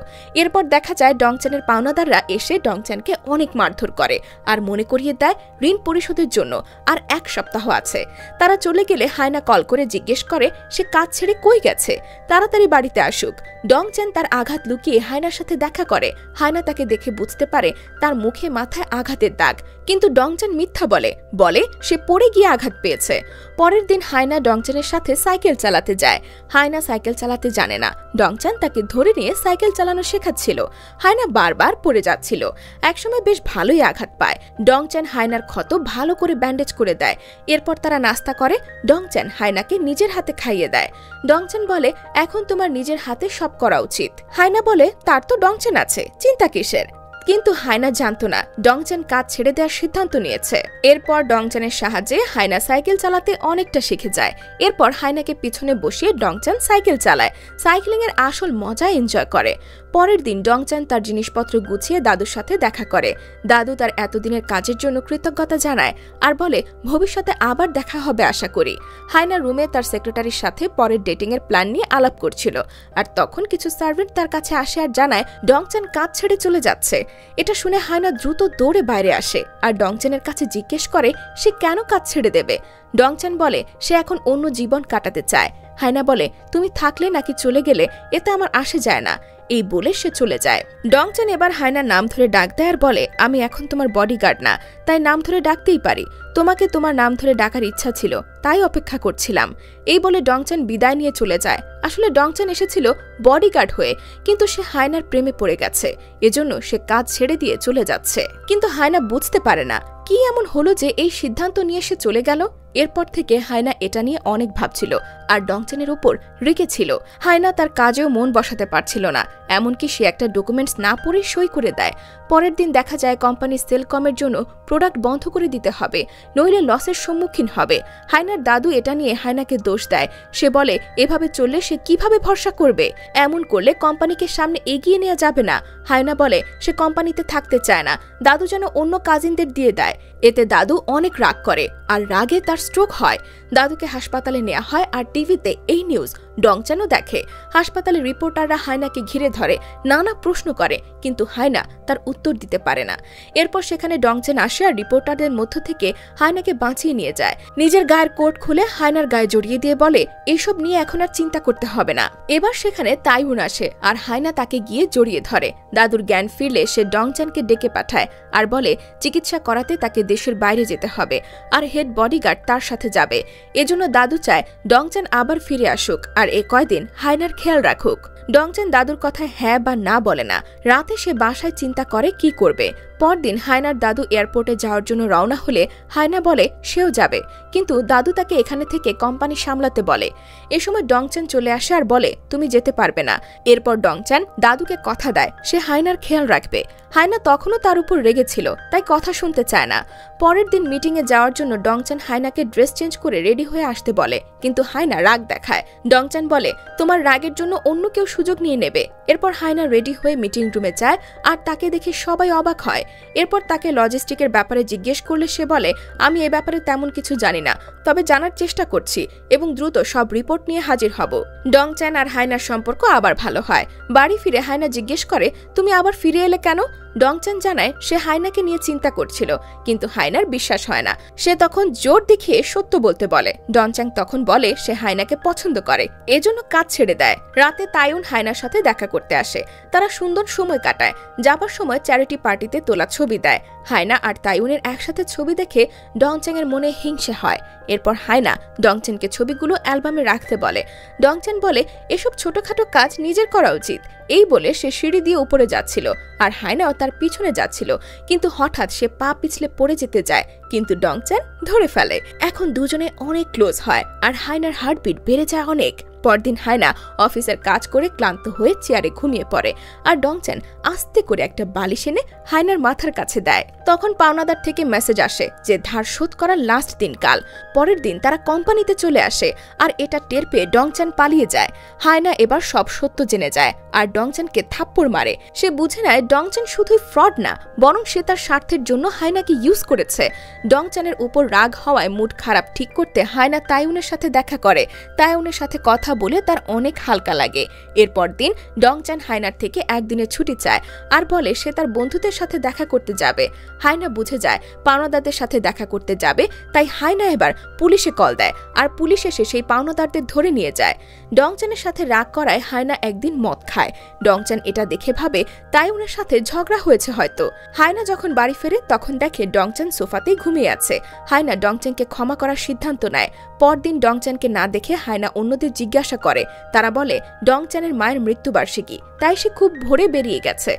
এরপর দেখা যায় ডংচানের পাওনাদাররা এসে ডংচানকে অনেক মারধর করে আর মনে করিয়ে দেয় ঋণ পরিশোধের জন্য আর 1 সপ্তাহ আছে। তারা চলে গেলে হায়না কল করে জিজ্ঞেস করে সে কাজ ছেড়ে কই গেছে, তাড়াতাড়ি বাড়িতে আসুক। ডংচান তার আঘাত লুকিয়ে হায়নার সাথে দেখা করে। হায়না তাকে দেখে বুঝতে পারে তার মুখে মাথায় আঘাতের দাগ, কিন্তু ডংচান মিথ্যা বলে সে পড়ে গিয়ে আঘাত পেয়েছে। পরের দিন হায়না ডংচানের সাথে সাইকেল চালাতে যায়। হায়না সাইকেল চালাতে জানে না, ডংচান তাকে ধরে নিয়ে সাইকেল চালানো শেখাচ্ছিল। হায়না বারবার পড়ে যাচ্ছিল, একসময় বেশ ভালোই আঘাত পায়। ডংচান হায়নার ক্ষত ভালো করে ব্যান্ডেজ করে দেয়। এরপর তারা নাস্তা করে। ডংচান হায়নাকে নিজের হাতে খাইয়ে দেয়। ডংচান বলে এখন তোমার নিজের হাতে সব করা উচিত। হায়না বলে তার তো ডংচান আছে, চিন্তা কিসের। কিন্তু হায়না জানত না ডংচান কাজ ছেড়ে দেওয়ার সিদ্ধান্ত নিয়েছে। এরপর ডংচানের সাহায্যে হায়না সাইকেল চালাতে অনেকটা শিখে যায়। এরপর হায়নাকে পিছনে বসিয়ে ডংচান সাইকেল চালায়, সাইক্লিং এর আসল মজা এনজয় করে। পরের দিন ডংচান তার জিনিসপত্র গুছিয়ে দাদুর সাথে দেখা করে। দাদু তার এতদিনের কাজের জন্য কৃতজ্ঞতা জানায় আর বলে ভবিষ্যতে আবার দেখা হবে আশা করি। হায়না রুমে তার সেক্রেটারির সাথে পরের ডেটিং এর প্ল্যান নিয়ে আলাপ করছিল, আর তখন কিছু সার্ভেন্ট তার কাছে আসে আর জানায় ডংচান কাজ ছেড়ে চলে যাচ্ছে। এটা শুনে হায়না দ্রুত দৌড়ে বাইরে আসে আর ডংচানের কাছে জিজ্ঞেস করে সে কেন কাজ ছেড়ে দেবে। ডংচান বলে সে এখন অন্য জীবন কাটাতে চায়। হায়না বলে তুমি থাকলে নাকি চলে গেলে এতে আমার আসে যায় না। এই বলে সে চলে যায়। ডংচান এবার হায়নার নাম ধরে ডাক দেয় আর বলে আমি এখন তোমার বডিগার্ড না, তাই নাম ধরে ডাকতেই পারি। তোমাকে তোমার নাম ধরে ডাকার ইচ্ছা ছিল, তাই অপেক্ষা করছিলাম। এই বলে ডংচান বিদায় নিয়ে চলে যায়। আসলে ডংচান এসেছিল বডিগার্ড হয়ে, কিন্তু সে হায়নার প্রেমে পড়ে গেছে, এজন্য সে কাজ ছেড়ে দিয়ে চলে যাচ্ছে। কিন্তু হায়না বুঝতে পারে না কি এমন হলো যে এই সিদ্ধান্ত নিয়ে সে চলে গেল? এরপর থেকে হায়না এটা নিয়ে অনেক ভাবছিল আর ডংচেনের উপর রেগেছিল। হায়না তার কাজেও মন বসাতে পারছিল না, এমনকি সে একটা ডকুমেন্টস না পড়ে সই করে দেয়। পরের দিন দেখা যায় কোম্পানি সেলকমের জন্য প্রোডাক্ট বন্ধ করে দিতে হবে, নইলে লসের সম্মুখীন হবে। হায়নার দাদু এটা নিয়ে হায়নাকে দোষ দেয়। সে বলে এভাবে চললে সে কিভাবে ভরসা করবে, এমন করলে কোম্পানিকে সামনে এগিয়ে নেওয়া যাবে না। হায়না বলে সে কোম্পানিতে থাকতে চায় না, দাদু যেন অন্য কাজিনদের দিয়ে দেয়। এতে দাদু অনেক রাগ করে আর রাগে তার স্ট্রোক হয়। দাদুকে হাসপাতালে নেওয়া হয় আর টিভিতে এই নিউজ ডংচেনও দেখে। হাসপাতালে রিপোর্টাররা হায়নাকে ঘিরে ধরে, নানা প্রশ্ন করে, কিন্তু হায়না তার উত্তর দিতে পারে না। এরপর সেখানে ডংচেন আসে আর রিপোর্টারদের মধ্য থেকে হায়নাকে বাঁচিয়ে নিয়ে যায়। নিজের গায়ের কোট খুলে হায়নার গায়ে জড়িয়ে দিয়ে বলে এইসব নিয়ে এখন আর চিন্তা করতে হবে না। এবার সেখানে তাইউন আসে আর হায়না তাকে গিয়ে জড়িয়ে ধরে। দাদুর জ্ঞান ফিরলে সে ডংচেনকে ডেকে পাঠায় আর বলে চিকিৎসা করাতে তাকে দেশের বাইরে যেতে হবে আর হেড বডিগার্ড তার সাথে যাবে। এজন্য দাদু চায় ডংচেন আবার ফিরে আসুক আর এ কয়দিন হায়নার খেয়াল রাখুক। ডংচেন দাদুর কথায় হ্যাঁ বা না বলে না। রাতে সে বাসায় চিন্তা করে কি করবে। পরদিন হায়নার দাদু এয়ারপোর্টে যাওয়ার জন্য রওনা হলে হায়না বলে সেও যাবে, কিন্তু দাদু তাকে এখানে থেকে কোম্পানি সামলাতে বলে। এ সময় ডংচেন চলে আসে আর বলে তুমি যেতে পারবে না। এরপর ডংচেন দাদুকে কথা দেয় সে হায়নার খেয়াল রাখবে। হায়না তখনও তার উপর রেগেছিল, তাই কথা শুনতে চায় না। পরের দিন মিটিংয়ে যাওয়ার জন্য ডংচেন হায়নাকে ড্রেস চেঞ্জ করে রেডি হয়ে আসতে বলে, কিন্তু হায়না রাগ দেখায়। ডংচেন বলে তোমার রাগের জন্য অন্য কেউ সুযোগ নিয়ে নেবে। এরপর হায়না রেডি হয়ে মিটিং রুমে যায় আর তাকে দেখে সবাই অবাক হয়। এরপর তাকে লজিস্টিকের ব্যাপারে জিজ্ঞেস করলে সে বলে আমি এ ব্যাপারে তেমন কিছু জানি না, তবে জানার চেষ্টা করছি এবং দ্রুত সব রিপোর্ট নিয়ে হাজির হব। ডংচেন আর হায়নার সম্পর্ক আবার ভালো হয়। বাড়ি ফিরে হায়না জিজ্ঞেস করে তুমি আবার ফিরে এলে কেন? ডংচেন জানায় সে হায়নাকে নিয়ে চিন্তা করছিল, কিন্তু হায়নার বিশ্বাস হয় না। সে তখন জোর দেখিয়ে সত্য বলতে বলে। ডংচেন তখন বলে সে হায়নাকে পছন্দ করে, এজন্য কাজ ছেড়ে দেয়। রাতে তাইউন হায়নার সাথে দেখা করতে আসে। তারা সুন্দর সময় কাটায়। যাবার সময় চ্যারিটি পার্টিতে তোলা ছবি দেয়। হায়না আর তাইউনের একসাথে ছবি দেখে ডংচেনের মনে হিংসে হয়। এরপর হায়না ডংচেনকে ছবিগুলো অ্যালবামে রাখতে বলে। ডংচেন বলে এসব ছোটখাটো কাজ নিজের করা উচিত। এই বলে সে সিঁড়ি দিয়ে উপরে যাচ্ছিল আর হায়নাও তার পিছনে যাচ্ছিল, কিন্তু হঠাৎ সে পা পিছলে পড়ে যেতে যায়, কিন্তু ডংচেন ধরে ফেলে। এখন দুজনে অনেক ক্লোজ হয় আর হায়নার হার্টবিট বেড়ে যায় অনেক। পরদিন হায়না অফিসের কাজ করে ক্লান্ত হয়ে চেয়ারে ঘুমিয়ে পড়ে আর ডংচেন আস্তে করে একটা বালিশ এনে হায়নার মাথার কাছে দেয়। তখন পাওনাদার থেকে মেসেজ আসে যে ধার শোধ করার লাস্ট দিন কাল। পরের দিন তারা কোম্পানিতে চলে আসে আর এটা টের পেয়ে ডংচেন পালিয়ে যায়। হায়না এবার সব সত্য জেনে যায় আর ডংচেনকে থাপ্পড় মারে। সে বুঝে নেয় ডংচেন শুধুই ফ্রড না, বরং সে তার স্বার্থের জন্য হায়নাকে ইউজ করেছে। ডংচেনের উপর রাগ হওয়ায় মুড খারাপ ঠিক করতে হায়না তাইউনের সাথে দেখা করে। তাইউনের সাথে কথা বলে তার অনেক হালকা লাগে। এরপর দিন ডংচেন হায়নার থেকে একদিনের ছুটি চায় আর বলে সে তার বন্ধুদের সাথে দেখা করতে যাবে। হায়না বুঝে যায় পাওনাদারদের সাথে দেখা করতে যাবে, তাই হায়না এবার পুলিশে কল দেয় আর পুলিশ এসে সেই পাওনাদারদের ধরে নিয়ে যায়। ডংচেনের সাথে রাগ করায় হায়না একদিন মদ খায়। ডংচেন এটা দেখে ভাবে তাইউনের সাথে ঝগড়া হয়েছে হয়তো। হায়না যখন বাড়ি ফেরে তখন দেখে ডংচেন সোফাতেই ঘুমিয়ে আছে। হায়না ডংচেনকে ক্ষমা করার সিদ্ধান্ত নেয়। পরদিন ডংচেনকে না দেখে হায়না অন্যদের জিজ্ঞাসা করে। তারা বলে ডংচেনের মায়ের মৃত্যুবার্ষিকী, তাই সে খুব ভোরে বেরিয়ে গেছে।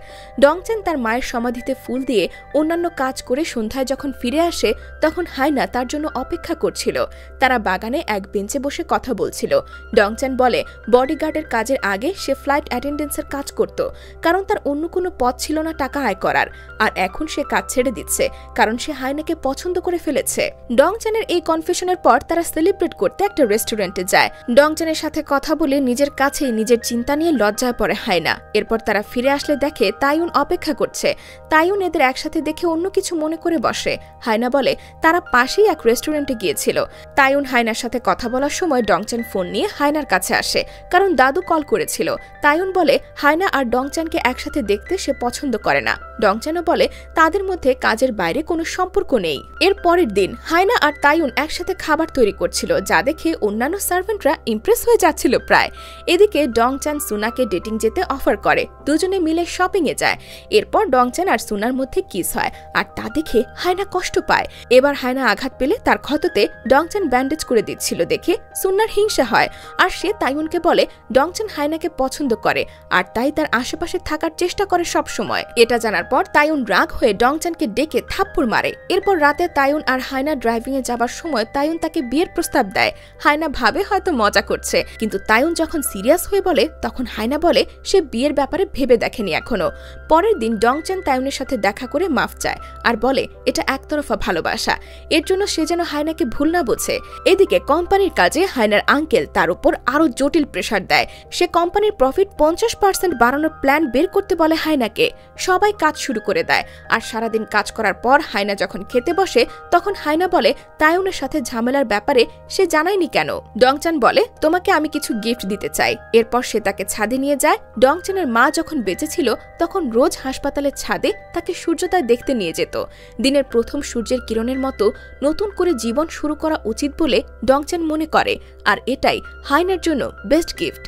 ডংচেন তার মায়ের সমাধিতে ফুল দিয়ে অন্যান্য কাজ করে সন্ধ্যায় যখন ফিরে আসে তখন হায়না তার জন্য অপেক্ষা করছিল। তারা বাগানে এক বেঞ্চে বসে কথা বলছিল। ডংচেন বলে বডিগার্ডের কাজের আগে সে ফ্লাইট অ্যাটেন্ডেন্সের কাজ করত, কারণ তার অন্য কোনো পথ ছিল না টাকা আয় করার। আর এখন সে কাজ ছেড়ে দিচ্ছে কারণ সে হায়নাকে পছন্দ করে ফেলেছে। ডংচেনের এই কনফেশনের পর তারা সেলিব্রেট করতে একটা রেস্টুরেন্টে যায়। ডংচেনের সাথে কথা বলে নিজের কাছেই নিজের চিন্তা নিয়ে লজ্জায় পড়ে হায়না। এরপর তারা ফিরে আসলে দেখে তাইউন অপেক্ষা করছে। তাইউন এদের একসাথে দেখে অন্য কিছু মনে করে বসে। হায়না বলে তারা পাশেই এক রেস্টুরেন্টে গিয়েছিল। তাইউন হায়নার সাথে কথা বলার সময় ডংচেন ফোন নিয়ে হায়নার কাছে আসে, কারণ দাদু কল করেছিল। তাইউন বলে হায়না আর ডংচেনকে একসাথে দেখতে সে পছন্দ করে না। ডংচেনও বলে তাদের মধ্যে কাজের বাইরে কোনো সম্পর্ক নেই। এর পরের দিন হায়না আর তাইউন একসাথে খাবার তৈরি করছিল, যা দেখে অন্যান্য সার্ভেন্টরা ইমপ্রেস হয়ে যাচ্ছিল প্রায়। এদিকে ডংচেন সুনাকে ডেটিং যেতে অফার করে। দুজনে মিলে শপিং এ যায়। এরপর ডংচেন আর সুনার মধ্যে কিস হয় আর তা দেখে হায়না কষ্ট পায়। এবার হায়না আঘাত পেলে তার ক্ষততে ডংচেন ব্যান্ডেজ করে দিচ্ছিল দেখে সুনার হিংসা হয় আর সে তাইউনকে বলে ডংচেন হায়নাকে পছন্দ করে আর তাই তার আশেপাশে থাকার চেষ্টা করে সব সময়। এটা জানার পর তাইউন রাগ হয়ে ডংচেনকে ডেকে থাপ্পড় মারে। এরপর রাত রাতে তাইউন আর হায়না ড্রাইভিং এ যাবার সময় তাইউন তাকে বিয়ের প্রস্তাব দেয়। হায়না ভাবে হয়তো মজা করছে, কিন্তু তাইউন যখন সিরিয়াস হয়ে বলে তখন হায়না বলে সে বিয়ের ব্যাপারে ভেবে দেখেনি এখনো। পরের দিন ডংচেন তাইউনের সাথে দেখা করে মাফ চায় আর বলে এটা একতরফা ভালোবাসা, এর জন্য সে যেন হায়নাকে ভুল না বোঝে। এদিকে কোম্পানির কাজে হায়নার আঙ্কেল তার উপর আরো জটিল প্রেসার দেয়। সে কোম্পানির প্রফিট 50% বাড়ানোর প্ল্যান বের করতে বলে হায়নাকে। সবাই কাজ শুরু করে দেয়, আর সারাদিন কাজ করার পর হায়না যখন খেতে বসে তখন হায়না বলে তাইউনের সাথে ঝামেলার ব্যাপারে সে জানায়নি কেন। ডংচান বলে তোমাকে আমি কিছু গিফট দিতে চাই। এরপর সে তাকে ছাদে নিয়ে যায়। ডংচানের মা যখন বেঁচে ছিল তখন রোজ হাসপাতালের ছাদে তাকে সূর্যোদয় দেখতে নিয়ে যেত। দিনের প্রথম সূর্যের কিরণের মতো নতুন করে জীবন শুরু করা উচিত বলে ডংচান মনে করে, আর এটাই হায়নার জন্য বেস্ট গিফট।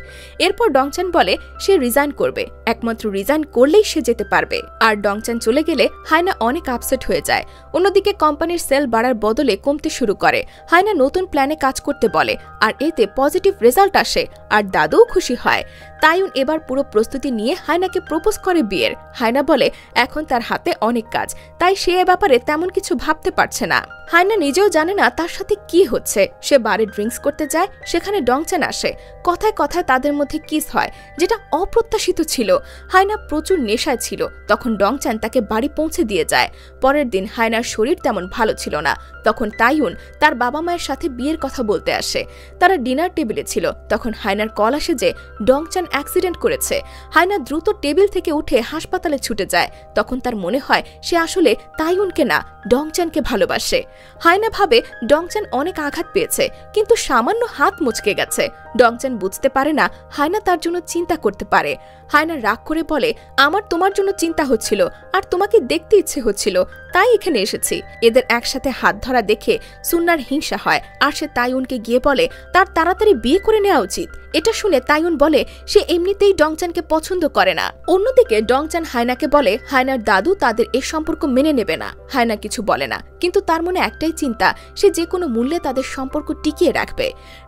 এরপর ডংচান বলে সে রিজাইন করবে, একমাত্র রিজাইন করলেই সে যেতে পারবে। আর ডংচান চলে গেলে হায়না অনেক আপসেট হয়ে যায়। অন্যদিকে কোম্পানির সেল বাড়ার বদলে কমতে শুরু করে। হায়না নতুন প্ল্যানে কাজ করতে বলে, আর এতে পজিটিভ রেজাল্ট আসে, আর দাদুও খুশি হয়। তাইউন এবার পুরো প্রস্তুতি নিয়ে হায়নাকে প্রপোজ করে বিয়ের। হায়না বলে এখন তার হাতে অনেক কাজ, তাই সে এ ব্যাপারে তেমন কিছু ভাবতে পারছে না। হায়না নিজেও জানে না তার সাথে কি হচ্ছে। সে বারে ড্রিঙ্কস করতে যায়, সেখানে ডংচান আসে। কথায় কথায় তাদের মধ্যে কিস হয়, যেটা অপ্রত্যাশিত ছিল। হায়না প্রচুর নেশায় ছিল, তখন ডংচান তাকে বাড়ি পৌঁছে দিয়ে যায়। পরের দিন হায়নার শরীর তেমন ভালো ছিল না। তখন তাইউন তার বাবা মায়ের সাথে বিয়ের কথা বলতে আসে। তারা ডিনার টেবিলে ছিল, তখন হায়নার কল আসে যে ডংচান অ্যাক্সিডেন্ট করেছে। হায়না দ্রুত টেবিল থেকে উঠে হাসপাতালে ছুটে যায়। তখন তার মনে হয় সে আসলে তাইউনকে না, ডংচানকে ভালোবাসে। হায়না ভাবে ডংচান অনেক আঘাত পেয়েছে, কিন্তু সামান্য হাত মুচকে গেছে। ডংচান বুঝতে পারে না হায়না তার জন্য চিন্তা করতে পারে। হায়না রাগ করে বলে আমার তোমার জন্য চিন্তা হচ্ছিল, আর তোমাকে দেখতে ইচ্ছে হচ্ছিল, তাই এখানে এসেছি। এদের একসাথে হাত ধরা দেখে সুন্নার হিংসা হয়, আর সে তাইউনকে গিয়ে বলে তার তাড়াতাড়ি বিয়ে করে নেওয়া উচিত। এটা শুনে তাইউন বলে সে এমনিতেই ডংচানকে পছন্দ করে না। অন্যদিকে ডংচান হায়নাকে বলে হায়নার দাদু তাদের এ সম্পর্ক মেনে নেবে না। হায়না কিছু বলে না, কিন্তু তার মনে একটাই চিন্তা, সে যে কোনো মূল্যে তাদের সম্পর্ক টিকিয়ে রাখবে।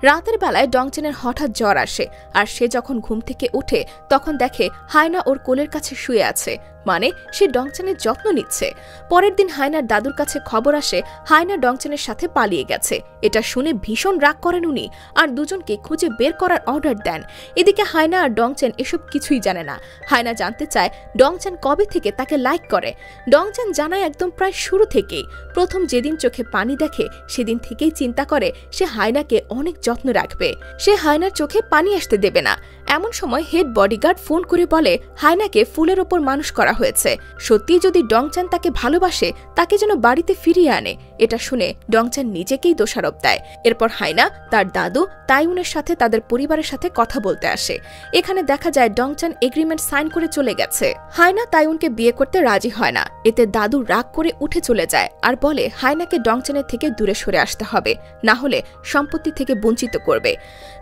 রাতের বেলায় ডংচানের হঠাৎ জ্বর আসে, আর সে যখন ঘুম থেকে ওঠে তখন দেখে হায়না ওর কোলের কাছে শুয়ে আছে, মানে সে ডংচানের যত্ন নিচ্ছে। পরের দিন হায়নার দাদুর কাছে খবর আসে হায়না ডংচানের সাথে পালিয়ে গেছে। এটা শুনে ভীষণ রাগ করেন উনি, আর দুজনকে খুঁজে বের করার অর্ডার দেন। এদিকে হায়না আর ডংচান এসব কিছুই জানে না। হায়না জানতে চায় ডংচান কবে থেকে তাকে লাইক করে। ডংচান জানায় একদম প্রায় শুরু থেকেই। প্রথম যেদিন চোখে পানি দেখে সেদিন থেকেই চিন্তা করে সে হায়নাকে অনেক যত্ন রাখবে, সে হায়নার চোখে পানি আসতে দেবে না। এমন সময় হেড বডিগার্ড ফোন করে বলে হায়নাকে ফুলের ওপর মানুষ করা হয়েছে। সত্যি যদি ডংচান তাকে ভালোবাসে তাকে যেন বাড়িতে ফিরিয়ে আনে। এটা শুনে ডংচান নিজেকেই দোষারোপ দেয়। এরপর হায়না তার দাদু তাইউনের সাথে তাদের পরিবারের সাথে কথা বলতে আসে। এখানে দেখা যায় ডংচান এগ্রিমেন্ট সাইন করে চলে গেছে। হায়না তাইউনকে বিয়ে করতে রাজি হয় না। এতে দাদু রাগ করে উঠে চলে যায় আর বলে হায়নাকে ডংচানের থেকে দূরে সরে আসতে হবে, না হলে সম্পত্তি থেকে বঞ্চিত করবে।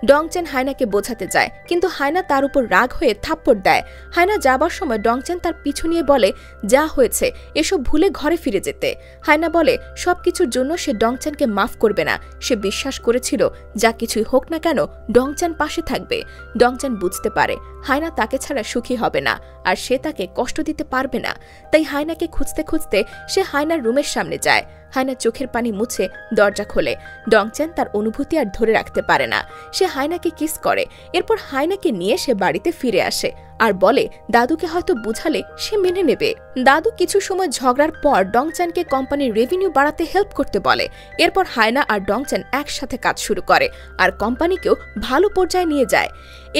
ডংচান হায়নাকে বোঝাতে যায়, কিন্তু হায়না তার উপর রাগ হয়ে থাপ্পড় দেয়। হায়না যাবার সময় ডংচান তার পিছু নিয়ে বলে যা হয়েছে এসব ভুলে ঘরে ফিরে যেতে। হায়না বলে সবকিছুর জন্য সে ডংচানকে মাফ করবে না। সে বিশ্বাস করেছিল যা কিছুই হোক না কেন ডংচান পাশে থাকবে। ডংচান বুঝতে পারে হায়না তাকে ছাড়া সুখী হবে না, আর সে তাকে কষ্ট দিতে পারবে না। তাই হায়নাকে খুঁজতে খুঁজতে সে হায়নার রুমের সামনে যায়। হায়না চোখের পানি মুছে দরজা খোলে। ডংচান তার অনুভূতি আর ধরে রাখতে পারে না। সে হায়নাকে কিস করে। এরপর হায়নাকে নিয়ে সে বাড়িতে ফিরে আসে আর বলে দাদুকে হয়তো বুঝালে সে মেনে নেবে। দাদু কিছু সময় ঝগড়ার পর ডংচানকে কোম্পানির রেভিনিউ বাড়াতে হেল্প করতে বলে। এরপর হায়না আর ডংচান একসাথে কাজ শুরু করে আর কোম্পানিকেও ভালো পর্যায়ে নিয়ে যায়।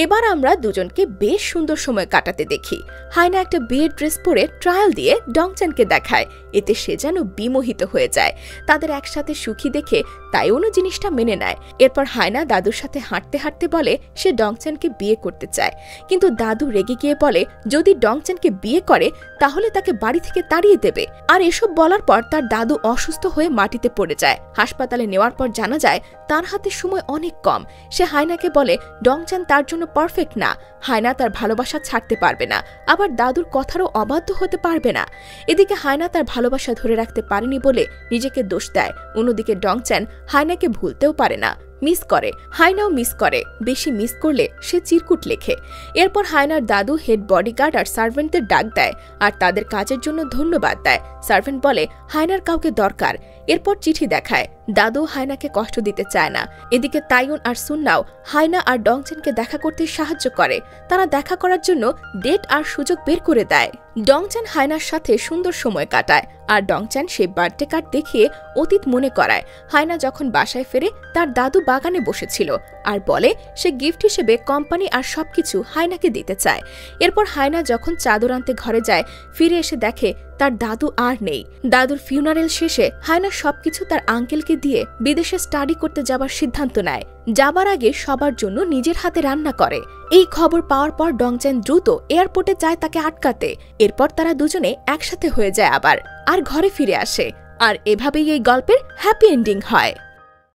এবার আমরা দুজনকে বেশ সুন্দর সময় কাটাতে দেখি। হায়না একটা বিয়ের ড্রেস পরে ট্রায়াল দিয়ে ডংচানকে দেখায়। এতে সে যেন বিমোহিত হয়ে যায়। তাদের একসাথে সুখী দেখে তাইউনও জিনিসটা মেনে নেয়। এরপর হায়না দাদুর সাথে হাঁটতে হাঁটতে বলে সে ডংচানকে বিয়ে করতে চায়, কিন্তু দাদু রেগে গিয়ে বলে যদি ডংচানকে বিয়ে করে তাহলে তাকে বাড়ি থেকে তাড়িয়ে দেবে। আর এসব বলার পর তার দাদু অসুস্থ হয়ে মাটিতে পড়ে যায়। হাসপাতালে নেওয়ার পর জানা যায় তার হাতে সময় অনেক কম। সে হায়নাকে বলে ডংচান তার জন্য পারফেক্ট না। হায়না তার ভালোবাসা ছাড়তে পারবে না, আবার দাদুর কথারও অবাধ্য হতে পারবে না। এদিকে হায়না তার ভালোবাসা ধরে রাখতে পারেনি বলে নিজেকে দোষ দেয়। অন্যদিকে ডংচান হায়নাকে ভুলতেও পারে না, মিস করে। হায়নাও মিস করে, বেশি মিস করলে সে চিরকুট লেখে। এরপর হায়নার দাদু হেড বডিগার্ড আর সার্ভেন্টদের ডাক দেয় আর তাদের কাজের জন্য ধন্যবাদ দেয়। সার্ভেন্ট বলে হায়নার কাউকে দরকার। এরপর চিঠি দেখায়। দাদু হায়নাকে কষ্ট দিতে চায় না। এদিকে তাইয়ুন আর সুন্নাও হায়না আর ডংচেনকে দেখা করতে সাহায্য করে। তারা দেখা করার জন্য ডেট আর সুযোগ বের করে দেয়। ডংচেন হায়নার সাথে সুন্দর সময় কাটায় আর ডংচেন সেই বার্থডে কার্ড দেখিয়ে অতীত মনে করায়। হায়না যখন বাসায় ফেরে তার দাদু বাগানে বসেছিল আর বলে সে গিফট হিসেবে কোম্পানি আর সবকিছু হায়নাকে দিতে চায়। এরপর হায়না যখন চাদর আনতে ঘরে যায়, ফিরে এসে দেখে তার দাদু আর নেই। দাদুর ফিউনারেল শেষে হায়না সবকিছু তার আঙ্কেলকে দিয়ে বিদেশে স্টাডি করতে যাবার সিদ্ধান্ত নেয়। যাবার আগে সবার জন্য নিজের হাতে রান্না করে। এই খবর পাওয়ার পর ডংচেন দ্রুত এয়ারপোর্টে যায় তাকে আটকাতে। এরপর তারা দুজনে একসাথে হয়ে যায় আবার আর ঘরে ফিরে আসে। আর এভাবেই এই গল্পের হ্যাপি এন্ডিং হয়।